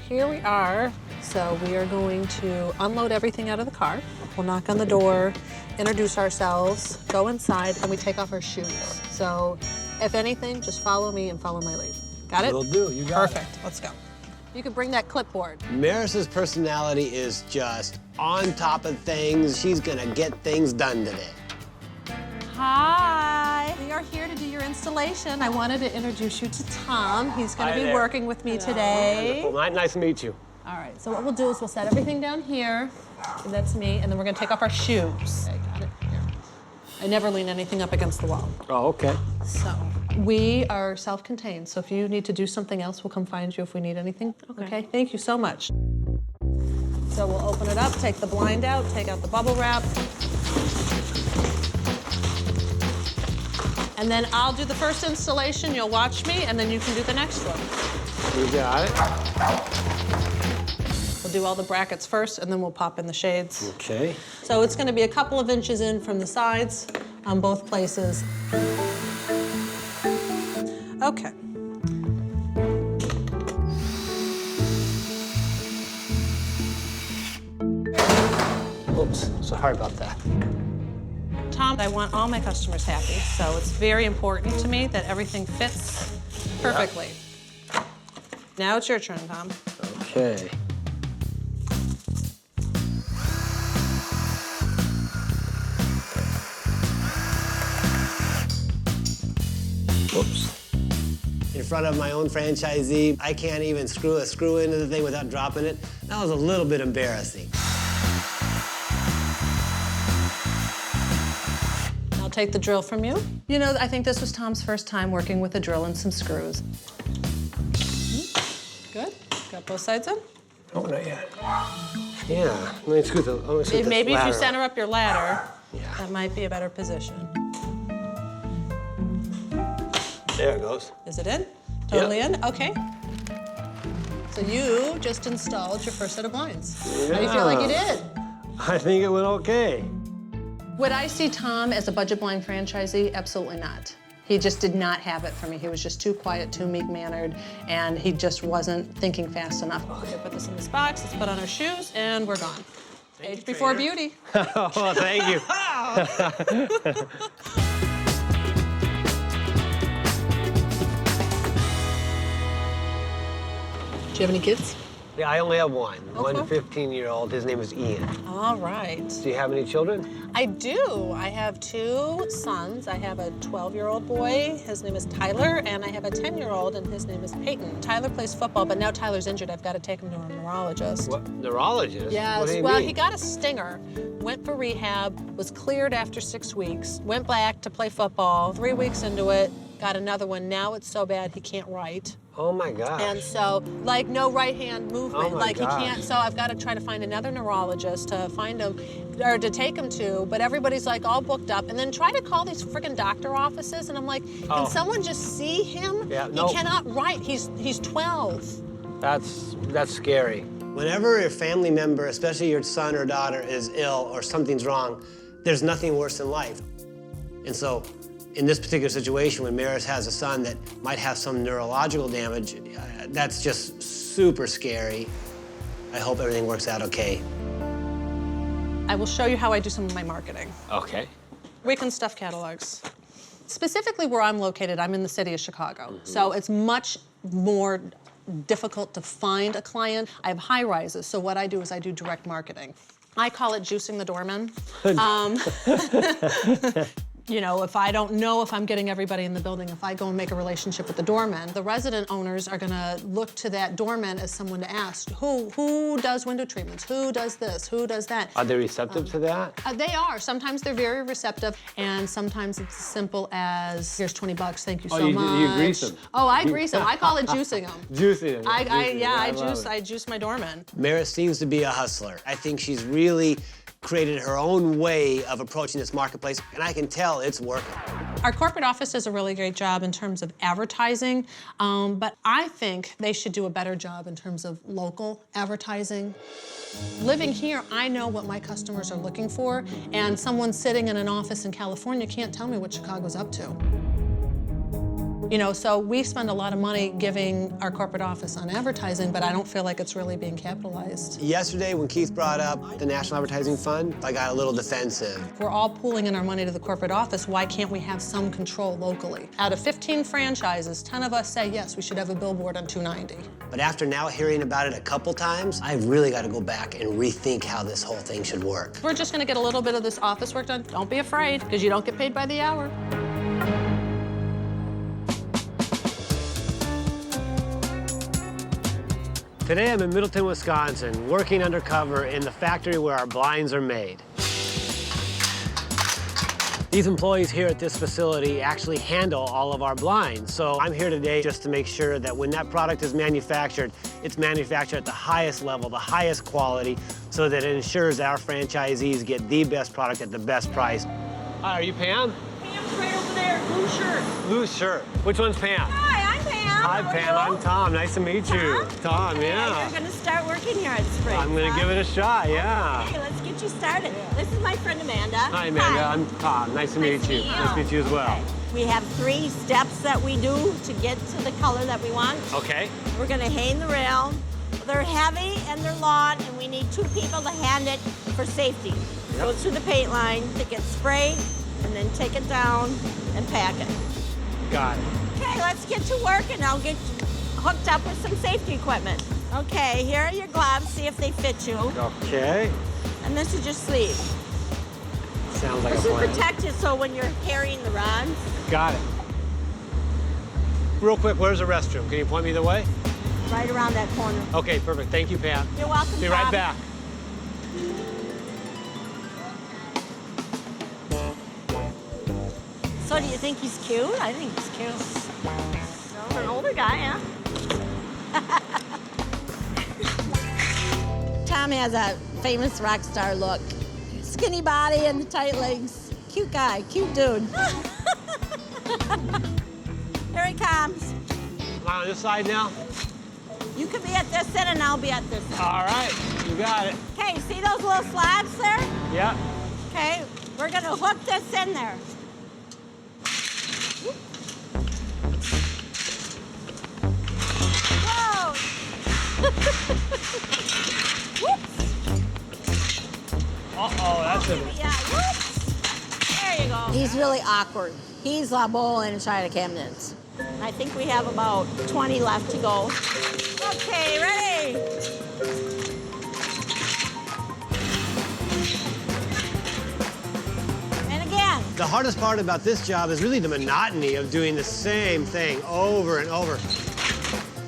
Here we are. So we are going to unload everything out of the car. We'll knock on the door, introduce ourselves, go inside, and we take off our shoes. So if anything, just follow me and follow my lead. Got it? Will do, you got it. Perfect, let's go. You can bring that clipboard. Maris's personality is just on top of things. She's gonna get things done today. Hi. We are here to do your installation. I wanted to introduce you to Tom. He's gonna be working with me today. Wonderful. Nice to meet you. All right, so what we'll do is we'll set everything down here. And that's me, and then we're gonna take off our shoes. Okay, got it. Here. I never lean anything up against the wall. Oh, okay. So, we are self-contained, so if you need to do something else, we'll come find you if we need anything. Okay, thank you so much. So we'll open it up, take the blind out, take out the bubble wrap. And then I'll do the first installation, you'll watch me, and then you can do the next one. You got it. We'll do all the brackets first, and then we'll pop in the shades. Okay. So it's gonna be a couple of inches in from the sides on both places. Okay. Oops, sorry about that. Tom, I want all my customers happy, so it's very important to me that everything fits perfectly. Yep. Now it's your turn, Tom. Okay. Whoops. In front of my own franchisee, I can't even screw a screw into the thing without dropping it. That was a little bit embarrassing. I'll take the drill from you. You know, I think this was Tom's first time working with a drill and some screws. Good. Got both sides in? Oh, not yet. Yeah, let me screw the Maybe if you ladder center up your ladder, Yeah. that might be a better position. There it goes. Is it in? Totally in? Okay. So you just installed your first set of blinds. How do you feel like you did? I think it went okay. Would I see Tom as a budget blind franchisee? Absolutely not. He just did not have it for me. He was just too quiet, too meek-mannered, and he just wasn't thinking fast enough. Okay, put this in this box, let's put on our shoes, and we're gone. Age before beauty. Oh, thank you. Do you have any kids? Yeah, I only have one. One 15-year-old. His name is Ian. All right. Do you have any children? I do. I have 2 sons. I have a 12-year-old boy. His name is Tyler, and I have a 10-year-old, and his name is Peyton. Tyler plays football, but now Tyler's injured. I've got to take him to a neurologist. What? Neurologist? Yes. What do you Well, mean? he got a stinger, went for rehab, was cleared after 6 weeks, went back to play football. 3 weeks into it, got another one. Now it's so bad he can't write. Oh my gosh. And so, like, no right hand movement. Oh my like, gosh. he can't. So I've got to try to find another neurologist to find him, or to take him to. But everybody's like all booked up. And then try to call these freaking doctor offices. And I'm like, can someone just see him? Yeah, he cannot write. He's 12. That's scary. Whenever a family member, especially your son or daughter, is ill or something's wrong, there's nothing worse in life. And so, in this particular situation, when Maris has a son that might have some neurological damage, that's just super scary. I hope everything works out okay. I will show you how I do some of my marketing. Okay. Weekend stuff catalogs. Specifically where I'm located, I'm in the city of Chicago. So it's much more difficult to find a client. I have high rises, so what I do is I do direct marketing. I call it juicing the doorman. You know, if I don't know if I'm getting everybody in the building, if I go and make a relationship with the doorman, the resident owners are gonna look to that doorman as someone to ask, who does window treatments? Who does this? Who does that? Are they receptive to that? They are. Sometimes they're very receptive, and sometimes it's as simple as, here's 20 bucks, thank you so much. You grease them. Oh, I grease them. I call it juicing them. Juicing them. I juice my doorman. Merit seems to be a hustler. I think she's really created her own way of approaching this marketplace, and I can tell it's working. Our corporate office does a really great job in terms of advertising, but I think they should do a better job in terms of local advertising. Living here, I know what my customers are looking for, and someone sitting in an office in California can't tell me what Chicago's up to. You know, so we spend a lot of money giving our corporate office on advertising, but I don't feel like it's really being capitalized. Yesterday, when Keith brought up the National Advertising Fund, I got a little defensive. If we're all pooling in our money to the corporate office, why can't we have some control locally? Out of 15 franchises, 10 of us say, yes, we should have a billboard on 290. But after now hearing about it a couple times, I've really got to go back and rethink how this whole thing should work. We're just gonna get a little bit of this office work done. Don't be afraid, because you don't get paid by the hour. Today I'm in Middleton, Wisconsin, working undercover in the factory where our blinds are made. These employees here at this facility actually handle all of our blinds. So I'm here today just to make sure that when that product is manufactured, it's manufactured at the highest level, the highest quality, so that it ensures our franchisees get the best product at the best price. Hi, are you Pam? Pam's right over there, blue shirt. Blue shirt. Which one's Pam? Hi, I'm Pam. Hi, Pam. I'm Tom. Nice to meet you. Tom, yeah. You're gonna start working here at Spring. I'm gonna give it a shot, yeah. Okay, let's get you started. This is my friend Amanda. Hi, Amanda. I'm Tom. Nice to meet you. Nice to meet you as well. Okay. We have 3 steps that we do to get to the color that we want. Okay. We're gonna hang the rail. They're heavy and they're long, and we need 2 people to hand it for safety. Yep. Goes through the paint line, it gets sprayed, and then take it down and pack it. Got it. Okay, let's get to work, and I'll get you hooked up with some safety equipment. Okay, here are your gloves. See if they fit you. Okay. And this is your sleeve. Sounds like this a plan. will protect you so when you're carrying the rods. Got it. Real quick, where's the restroom? Can you point me the way? Right around that corner. Okay, perfect. Thank you, Pam. You're welcome, Be right Tom. back. So do you think he's cute? I think he's cute. No, an older guy, yeah. Tom has a famous rock star look. Skinny body and the tight legs. Cute guy, cute dude. Here he comes. Am I on this side now? You could be at this end and I'll be at this end. All right, you got it. Okay, see those little slabs there? Yeah. Okay, we're gonna hook this in there. Whoa! Whoops! Uh-oh, that's it. Yeah, whoops! There you go. He's really awkward. He's a bowl inside of cabinets. I think we have about 20 left to go. Okay, ready? And again. The hardest part about this job is really the monotony of doing the same thing over and over.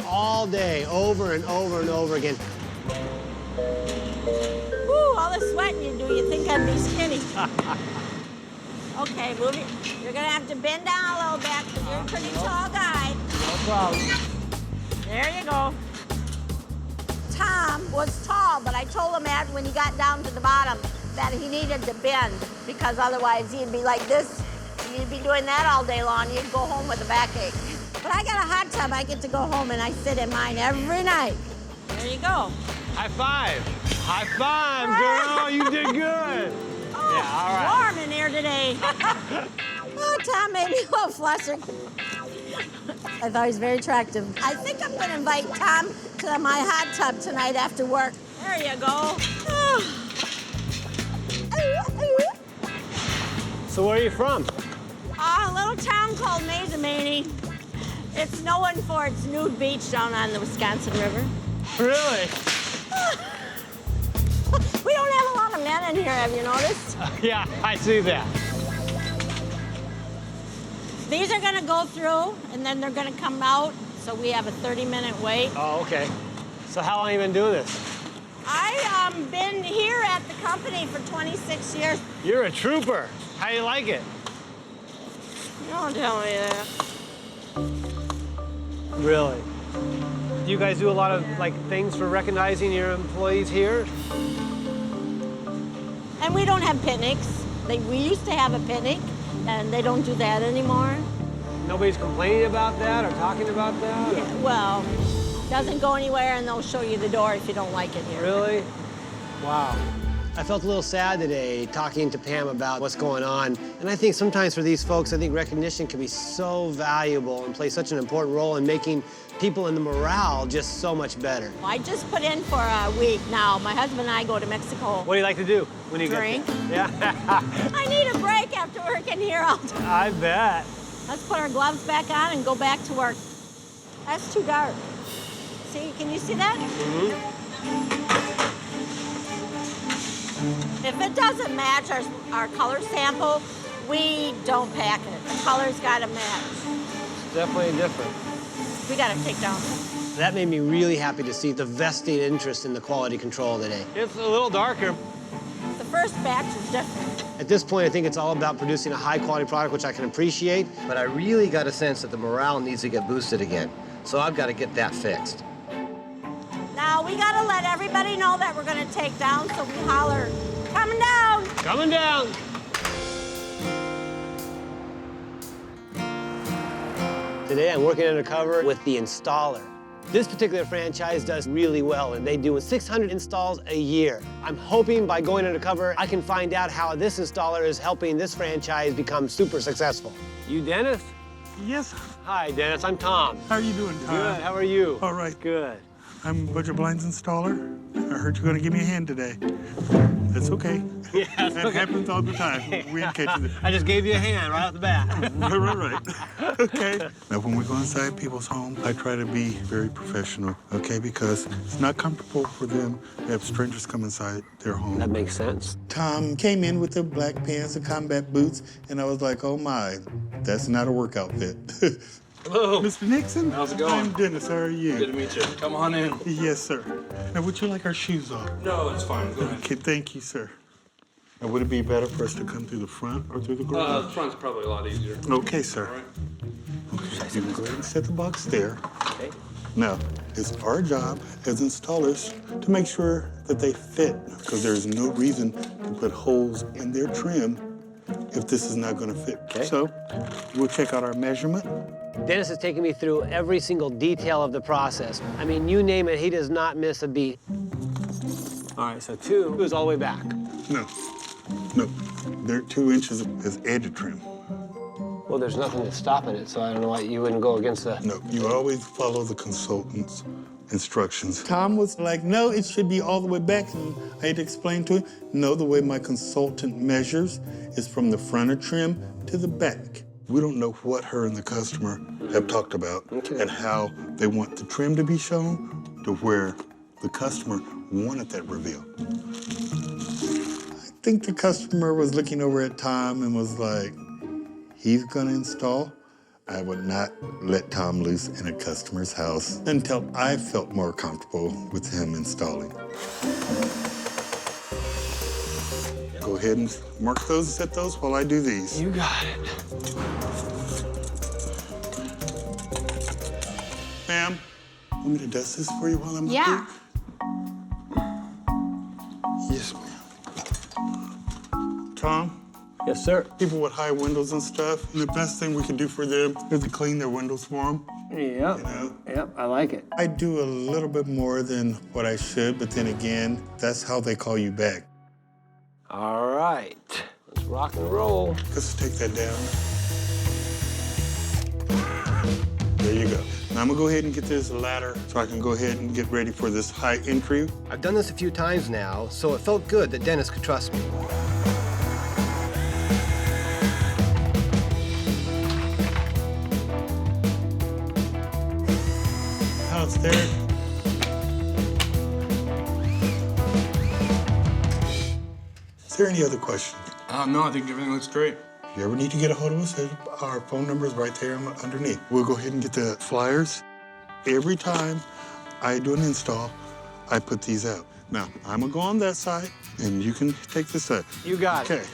All day, over and over and over again. Woo, all the sweating you do, you think I'd be skinny. Okay, move it. You're gonna have to bend down a little bit because you're a pretty tall guy. No problem. There you go. Tom was tall, but I told him when he got down to the bottom that he needed to bend because otherwise he'd be like this. You'd be doing that all day long. You'd go home with a backache. But I got a hot tub. I get to go home and I sit in mine every night. There you go. High five. High five, girl. You did good. Oh, yeah, all right. Warm in here today. Oh, Tom made me a little flustered. I thought he was very attractive. I think I'm going to invite Tom to my hot tub tonight after work. There you go. So where are you from? A little town called Mazamanie. It's known for its nude beach down on the Wisconsin River. Really? We don't have a lot of men in here, have you noticed? Yeah, I see that. These are gonna go through, and then they're gonna come out, so we have a 30-minute wait. Oh, okay. So how long have you been doing this? I've been here at the company for 26 years. You're a trooper. How do you like it? Don't tell me that. Really? Do you guys do a lot of things for recognizing your employees here? And we don't have picnics. We used to have a picnic, and they don't do that anymore. Nobody's complaining about that or talking about that? Yeah, well, doesn't go anywhere, and they'll show you the door if you don't like it here. Really? Wow. I felt a little sad today talking to Pam about what's going on. And I think sometimes for these folks, I think recognition can be so valuable and play such an important role in making people in the morale just so much better. I just put in for a week now. My husband and I go to Mexico. What do you like to do when you Drink. get there? Yeah. I need a break after working here all day. I bet. Let's put our gloves back on and go back to work. That's too dark. See, can you see that? If it doesn't match our color sample, we don't pack it. The color's gotta match. It's definitely different. We gotta take down. That made me really happy to see the vested interest in the quality control today. It's a little darker. The first batch is different. At this point, I think it's all about producing a high-quality product, which I can appreciate, but I really got a sense that the morale needs to get boosted again. So I've got to get that fixed. Now, we gotta let everybody know that we're gonna take down, so we holler, coming down! Coming down! Today, I'm working undercover with the installer. This particular franchise does really well, and they do 600 installs a year. I'm hoping by going undercover, I can find out how this installer is helping this franchise become super successful. You Dennis? Yes. Hi, Dennis. I'm Tom. How are you doing, Tom? Good. How are you? All right. Good. I'm Budget Blinds installer. I heard you're going to give me a hand today. That's okay. Yeah, that happens all the time. We ain't catching it. I just gave you a hand right off the bat. Right. Okay. Now, when we go inside people's homes, I try to be very professional, okay? Because it's not comfortable for them to have strangers come inside their home. That makes sense. Tom came in with the black pants and combat boots, and I was like, oh my, that's not a work outfit. Hello. Mr. Nixon? How's it going? I'm Dennis. How are you? Good to meet you. Come on in. Yes, sir. Now, would you like our shoes off? No, it's fine. Go ahead. Okay, thank you, sir. Now, would it be better for us to come through the front or through the garage? The front's probably a lot easier. Okay, sir. All right. Okay, you can go ahead and set the box there. Okay. Now, it's our job as installers to make sure that they fit, because there's no reason to put holes in their trim if this is not going to fit. Okay. So, we'll check out our measurement. Dennis is taking me through every single detail of the process. I mean, you name it, he does not miss a beat. All right, so 2 is all the way back. No, they're 2 inches as edge trim. Well, there's nothing that's stopping it, so I don't know why you wouldn't go against the... No, you always follow the consultant's instructions. Tom was like, no, it should be all the way back. And I had to explain to him, no, the way my consultant measures is from the front of trim to the back. We don't know what her and the customer have talked about and how they want the trim to be shown to where the customer wanted that reveal. I think the customer was looking over at Tom and was like, he's gonna install? I would not let Tom loose in a customer's house until I felt more comfortable with him installing. Go ahead and mark those and set those while I do these. You got it. Ma'am, want me to dust this for you while I'm Yeah. up here? Yes, ma'am. Tom? Yes, sir. People with high windows and stuff, the best thing we can do for them is to clean their windows for them. Yep. You know? Yep, I like it. I do a little bit more than what I should, but then again, that's how they call you back. All right, let's rock and roll. Let's take that down. There you go. Now I'm gonna go ahead and get this ladder so I can go ahead and get ready for this high entry. I've done this a few times now, so it felt good that Dennis could trust me. How's there? Is there any other questions? No, I think everything looks great. If you ever need to get a hold of us, our phone number is right there underneath. We'll go ahead and get the flyers. Every time I do an install, I put these out. Now, I'm gonna go on that side, and you can take this side. You got it. Okay.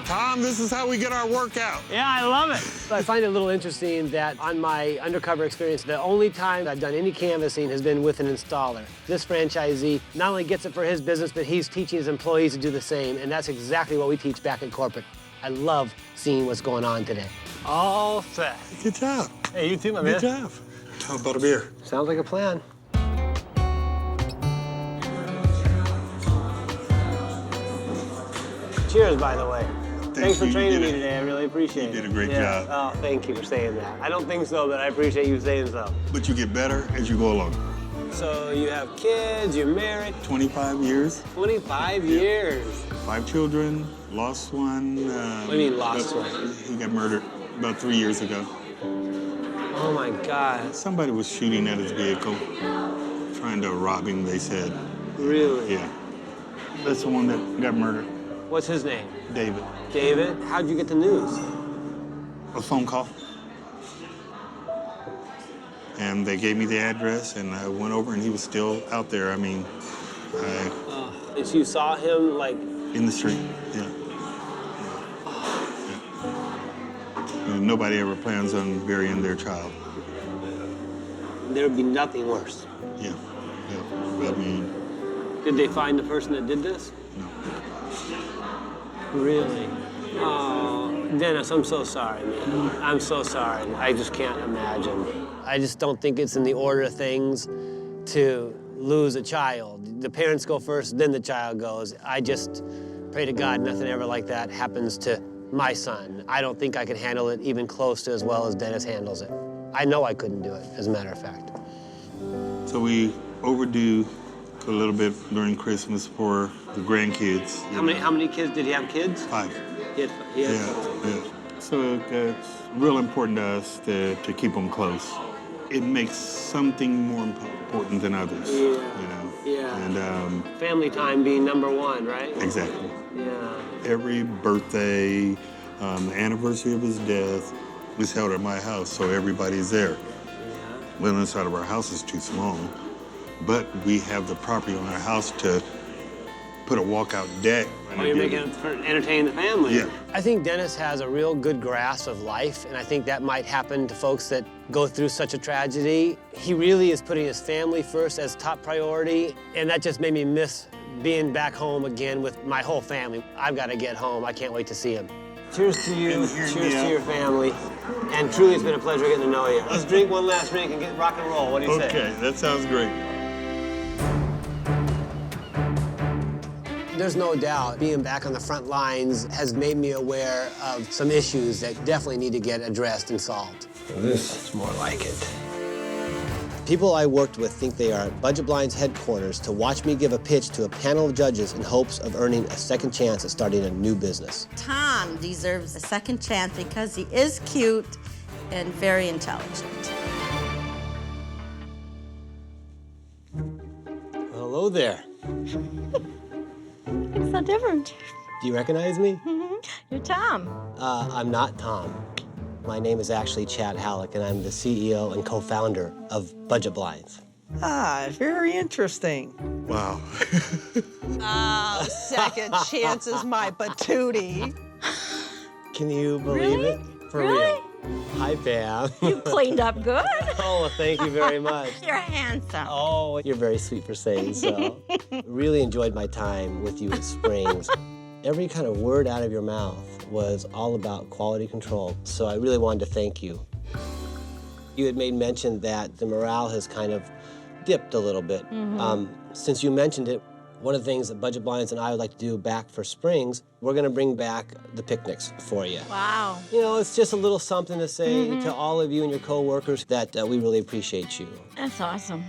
Tom, this is how we get our workout. Yeah, I love it. I find it a little interesting that on my undercover experience, the only time I've done any canvassing has been with an installer. This franchisee not only gets it for his business, but he's teaching his employees to do the same, and that's exactly what we teach back in corporate. I love seeing what's going on today. All set. Good job. Hey, you too, my man. Good job. How about a beer? Sounds like a plan. Cheers, by the way. Thanks for training me today. I really appreciate it. You did a great job. Oh, thank you for saying that. I don't think so, but I appreciate you saying so. But you get better as you go along. So you have kids, you're married. 25 years. 25 years. 5 children, lost one. What do you mean lost one? He got murdered about 3 years ago. Oh my God. Somebody was shooting at his vehicle, trying to rob him, they said. Really? Yeah. That's the one that got murdered. What's his name? David. David? How'd you get the news? A phone call. And they gave me the address, and I went over, and he was still out there. I mean, And so you saw him, like... in the street, yeah. And nobody ever plans on burying their child. There would be nothing worse. Yeah, yeah. I mean... Did they find the person that did this? No. Really? Oh, Dennis, I'm so sorry, man. I'm so sorry. I just can't imagine. I just don't think it's in the order of things to lose a child. The parents go first, then the child goes. I just pray to God nothing ever like that happens to my son. I don't think I could handle it even close to as well as Dennis handles it. I know I couldn't do it, as a matter of fact. So we overdo a little bit during Christmas for the grandkids. How many kids? Did he have kids? 5. He had Yeah. So it's real important to us to keep them close. It makes something more important than others, Yeah. you know? Yeah. And family time being number one, right? exactly. Yeah. Every birthday, the anniversary of his death was held at my house, so everybody's there. Well, inside of our house is too small, but we have the property on our house to put a walkout deck. Oh, you're making it for entertaining the family. Yeah. I think Dennis has a real good grasp of life, and I think that might happen to folks that go through such a tragedy. He really is putting his family first as top priority, and that just made me miss being back home again with my whole family. I've got to get home. I can't wait to see him. Cheers to you. Cheers to your family. And truly, it's been a pleasure getting to know you. Let's drink one last drink and get rock and roll. What do you say? Okay, that sounds great. There's no doubt being back on the front lines has made me aware of some issues that definitely need to get addressed and solved. This is more like it. People I worked with think they are at Budget Blind's headquarters to watch me give a pitch to a panel of judges in hopes of earning a second chance at starting a new business. Tom deserves a second chance because he is cute and very intelligent. Hello there. It's so different. Do you recognize me? You're Tom. I'm not Tom. My name is actually Chad Hallock, and I'm the CEO and co-founder of Budget Blinds. Ah, very interesting. Wow. Oh, second chances, my patootie. Can you believe it? For real. Hi, Pam. You cleaned up good. Oh, thank you very much. You're handsome. Oh, you're very sweet for saying so. Really enjoyed my time with you at Springs. Every kind of word out of your mouth was all about quality control, so I really wanted to thank you. You had made mention that the morale has kind of dipped a little bit. Since you mentioned it, one of the things that Budget Blinds and I would like to do back for Springs, we're gonna bring back the picnics for you. Wow. You know, it's just a little something to say to all of you and your coworkers that we really appreciate you. That's awesome.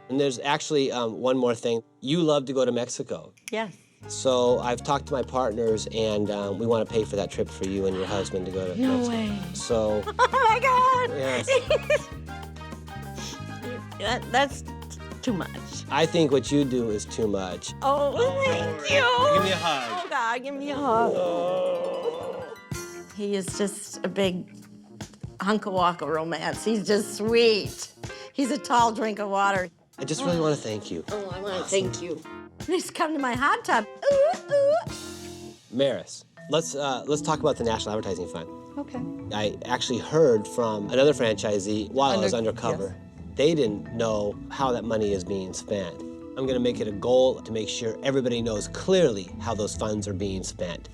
And there's actually one more thing. You love to go to Mexico. Yes. So I've talked to my partners, and we want to pay for that trip for you and your husband to go to No Mexico. way. So, Oh my God. yes. That's too much. I think what you do is too much. Oh, thank you. Give me a hug. Oh, God, give me a hug. He is just a big hunk of walk of romance. He's just sweet. He's a tall drink of water. I just really want to thank you. Oh, I want to thank you. He's come to my hot tub. Ooh, ooh. Maris, let's talk about the National Advertising Fund. Okay. I actually heard from another franchisee while I was undercover. Yes. They didn't know how that money is being spent. I'm gonna make it a goal to make sure everybody knows clearly how those funds are being spent.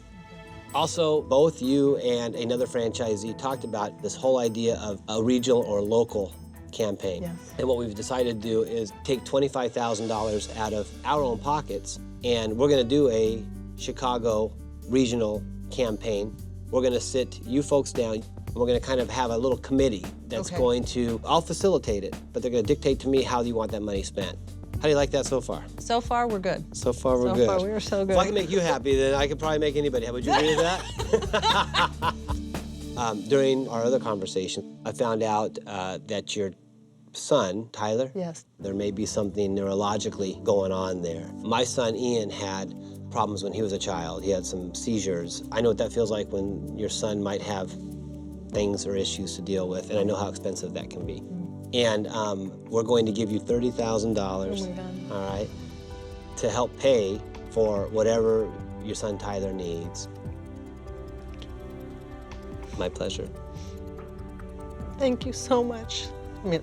Also, both you and another franchisee talked about this whole idea of a regional or local campaign. Yes. And what we've decided to do is take $25,000 out of our own pockets, and we're gonna do a Chicago regional campaign. We're gonna sit you folks down, and we're gonna kind of have a little committee that's going to, I'll facilitate it, but they're gonna dictate to me how you want that money spent. How do you like that so far? So far, we're good. So far, we're good. So far, we are so good. If I can make you happy, then I could probably make anybody happy. Would you agree with that? During our other conversation, I found out that your son, Tyler, Yes. there may be something neurologically going on there. My son, Ian, had problems when he was a child. He had some seizures. I know what that feels like when your son might have things or issues to deal with, and I know how expensive that can be. And we're going to give you $30,000, Oh my God. all right, to help pay for whatever your son Tyler needs. My pleasure. Thank you so much. I mean,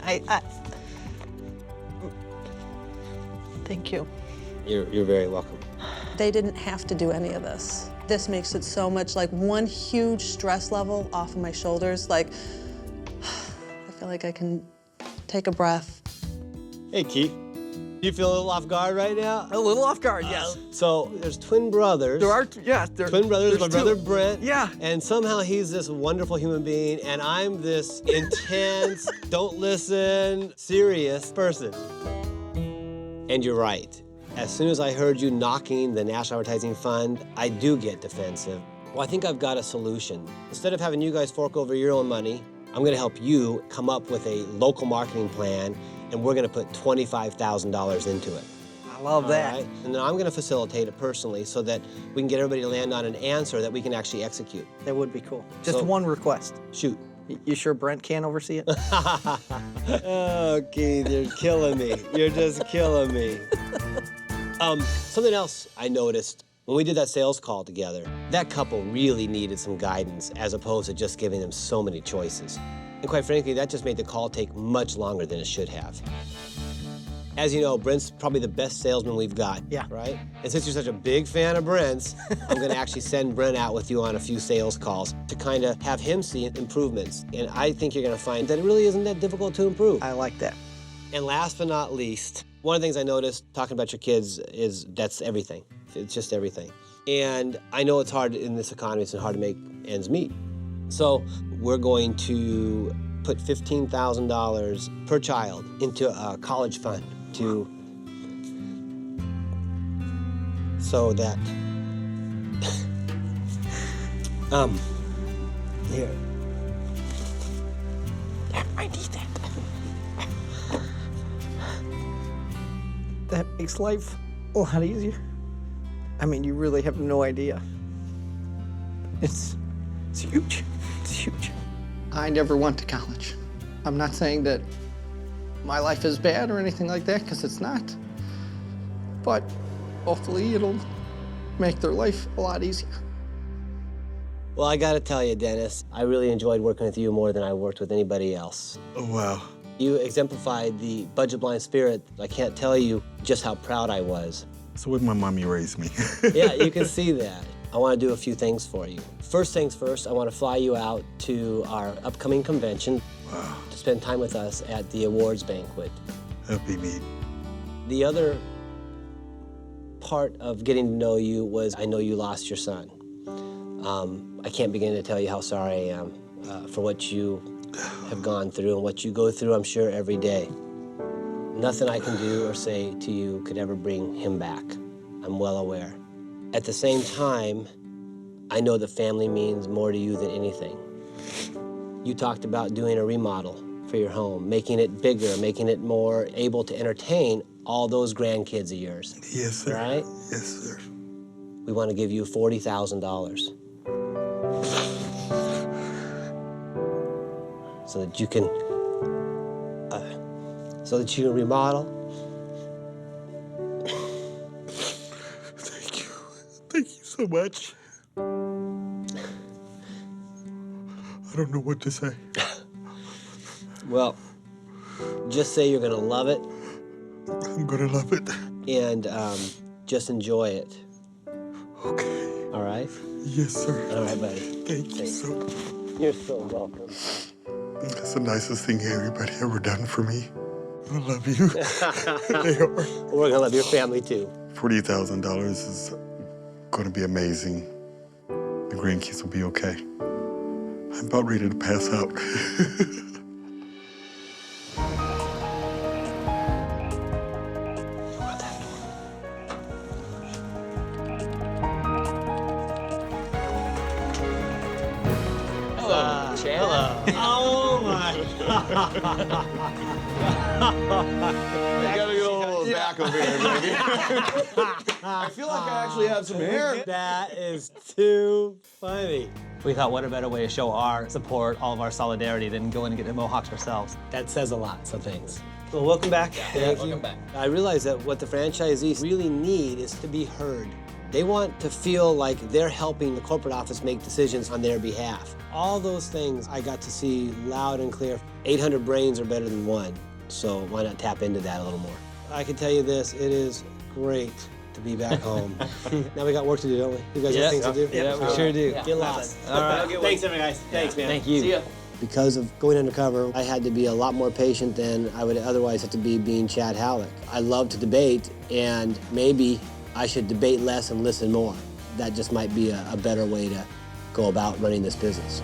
thank you. You're very welcome. They didn't have to do any of this. This makes it so much like one huge stress level off of my shoulders. Like, I feel like I can take a breath. Hey, Keith. You feel a little off guard right now? A little off guard, yes. So there's twin brothers. There are, yeah. Twin brothers, my brother Brent. Yeah. And somehow he's this wonderful human being, and I'm this intense, don't listen, serious person. And you're right. As soon as I heard you knocking the National Advertising Fund, I do get defensive. Well, I think I've got a solution. Instead of having you guys fork over your own money, I'm gonna help you come up with a local marketing plan, and we're gonna put $25,000 into it. I love that. All right? And then I'm gonna facilitate it personally so that we can get everybody to land on an answer that we can actually execute. That would be cool. Just So- one request. Shoot. You sure Brent can't oversee it? Oh, Keith, you're killing me. You're just killing me. Something else I noticed when we did that sales call together, that couple really needed some guidance as opposed to just giving them so many choices. And quite frankly, that just made the call take much longer than it should have. As you know, Brent's probably the best salesman we've got, right? And since you're such a big fan of Brent's, I'm gonna actually send Brent out with you on a few sales calls to kind of have him see improvements. And I think you're gonna find that it really isn't that difficult to improve. I like that. And last but not least, one of the things I noticed talking about your kids is that's everything. It's just everything. And I know it's hard in this economy, it's hard to make ends meet. So we're going to put $15,000 per child into a college fund so that, here. I need that. That makes life a lot easier. I mean, you really have no idea. It's huge. It's huge. I never went to college. I'm not saying that my life is bad or anything like that, because it's not. But hopefully it'll make their life a lot easier. Well, I gotta tell you, Dennis, I really enjoyed working with you more than I worked with anybody else. Oh, wow. You exemplified the budget blind spirit. I can't tell you just how proud I was. So would my mommy raise me? Yeah, you can see that. I want to do a few things for you. First things first, I want to fly you out to our upcoming convention to spend time with us at the awards banquet. That'd be neat. The other part of getting to know you was I know you lost your son. I can't begin to tell you how sorry I am for what you have gone through and what you go through, I'm sure, every day. Nothing I can do or say to you could ever bring him back. I'm well aware. At the same time, I know that family means more to you than anything. You talked about doing a remodel for for your home, making it bigger, making it more able to entertain all those grandkids of yours. Yes, sir. Right? Yes, sir. We want to give you $40,000 so that you can remodel. Thank you. Thank you so much. I don't know what to say. Well, just say you're gonna love it. I'm gonna love it. And just enjoy it. Okay. All right? Yes, sir. All right, buddy. Thank you so. You're so welcome. That's the nicest thing anybody ever done for me. I love you. They are. We're gonna love your family too. $40,000 is gonna be amazing. The grandkids will be okay. I'm about ready to pass out. Hello, Chad. Oh my God. I gotta get a little back over here, baby. I feel like I actually have some hair. That is too funny. We thought, what a better way to show our support, all of our solidarity than going and get the Mohawks ourselves. That says a lot, so thanks. Well, welcome back. Thank you. welcome back. I realize that what the franchisees really need is to be heard. They want to feel like they're helping the corporate office make decisions on their behalf. All those things I got to see loud and clear. 800 brains are better than one, so why not tap into that a little more? I can tell you this, it is great to be back home. Now we got work to do, don't we? You guys have things to do? Yeah, we sure do. Get lost. All right. Thanks, everyone, guys. Thanks, man. Thank you. See ya. Because of going undercover, I had to be a lot more patient than I would otherwise have to be being Chad Hallock. I love to debate, and maybe I should debate less and listen more. That just might be a better way to go about running this business.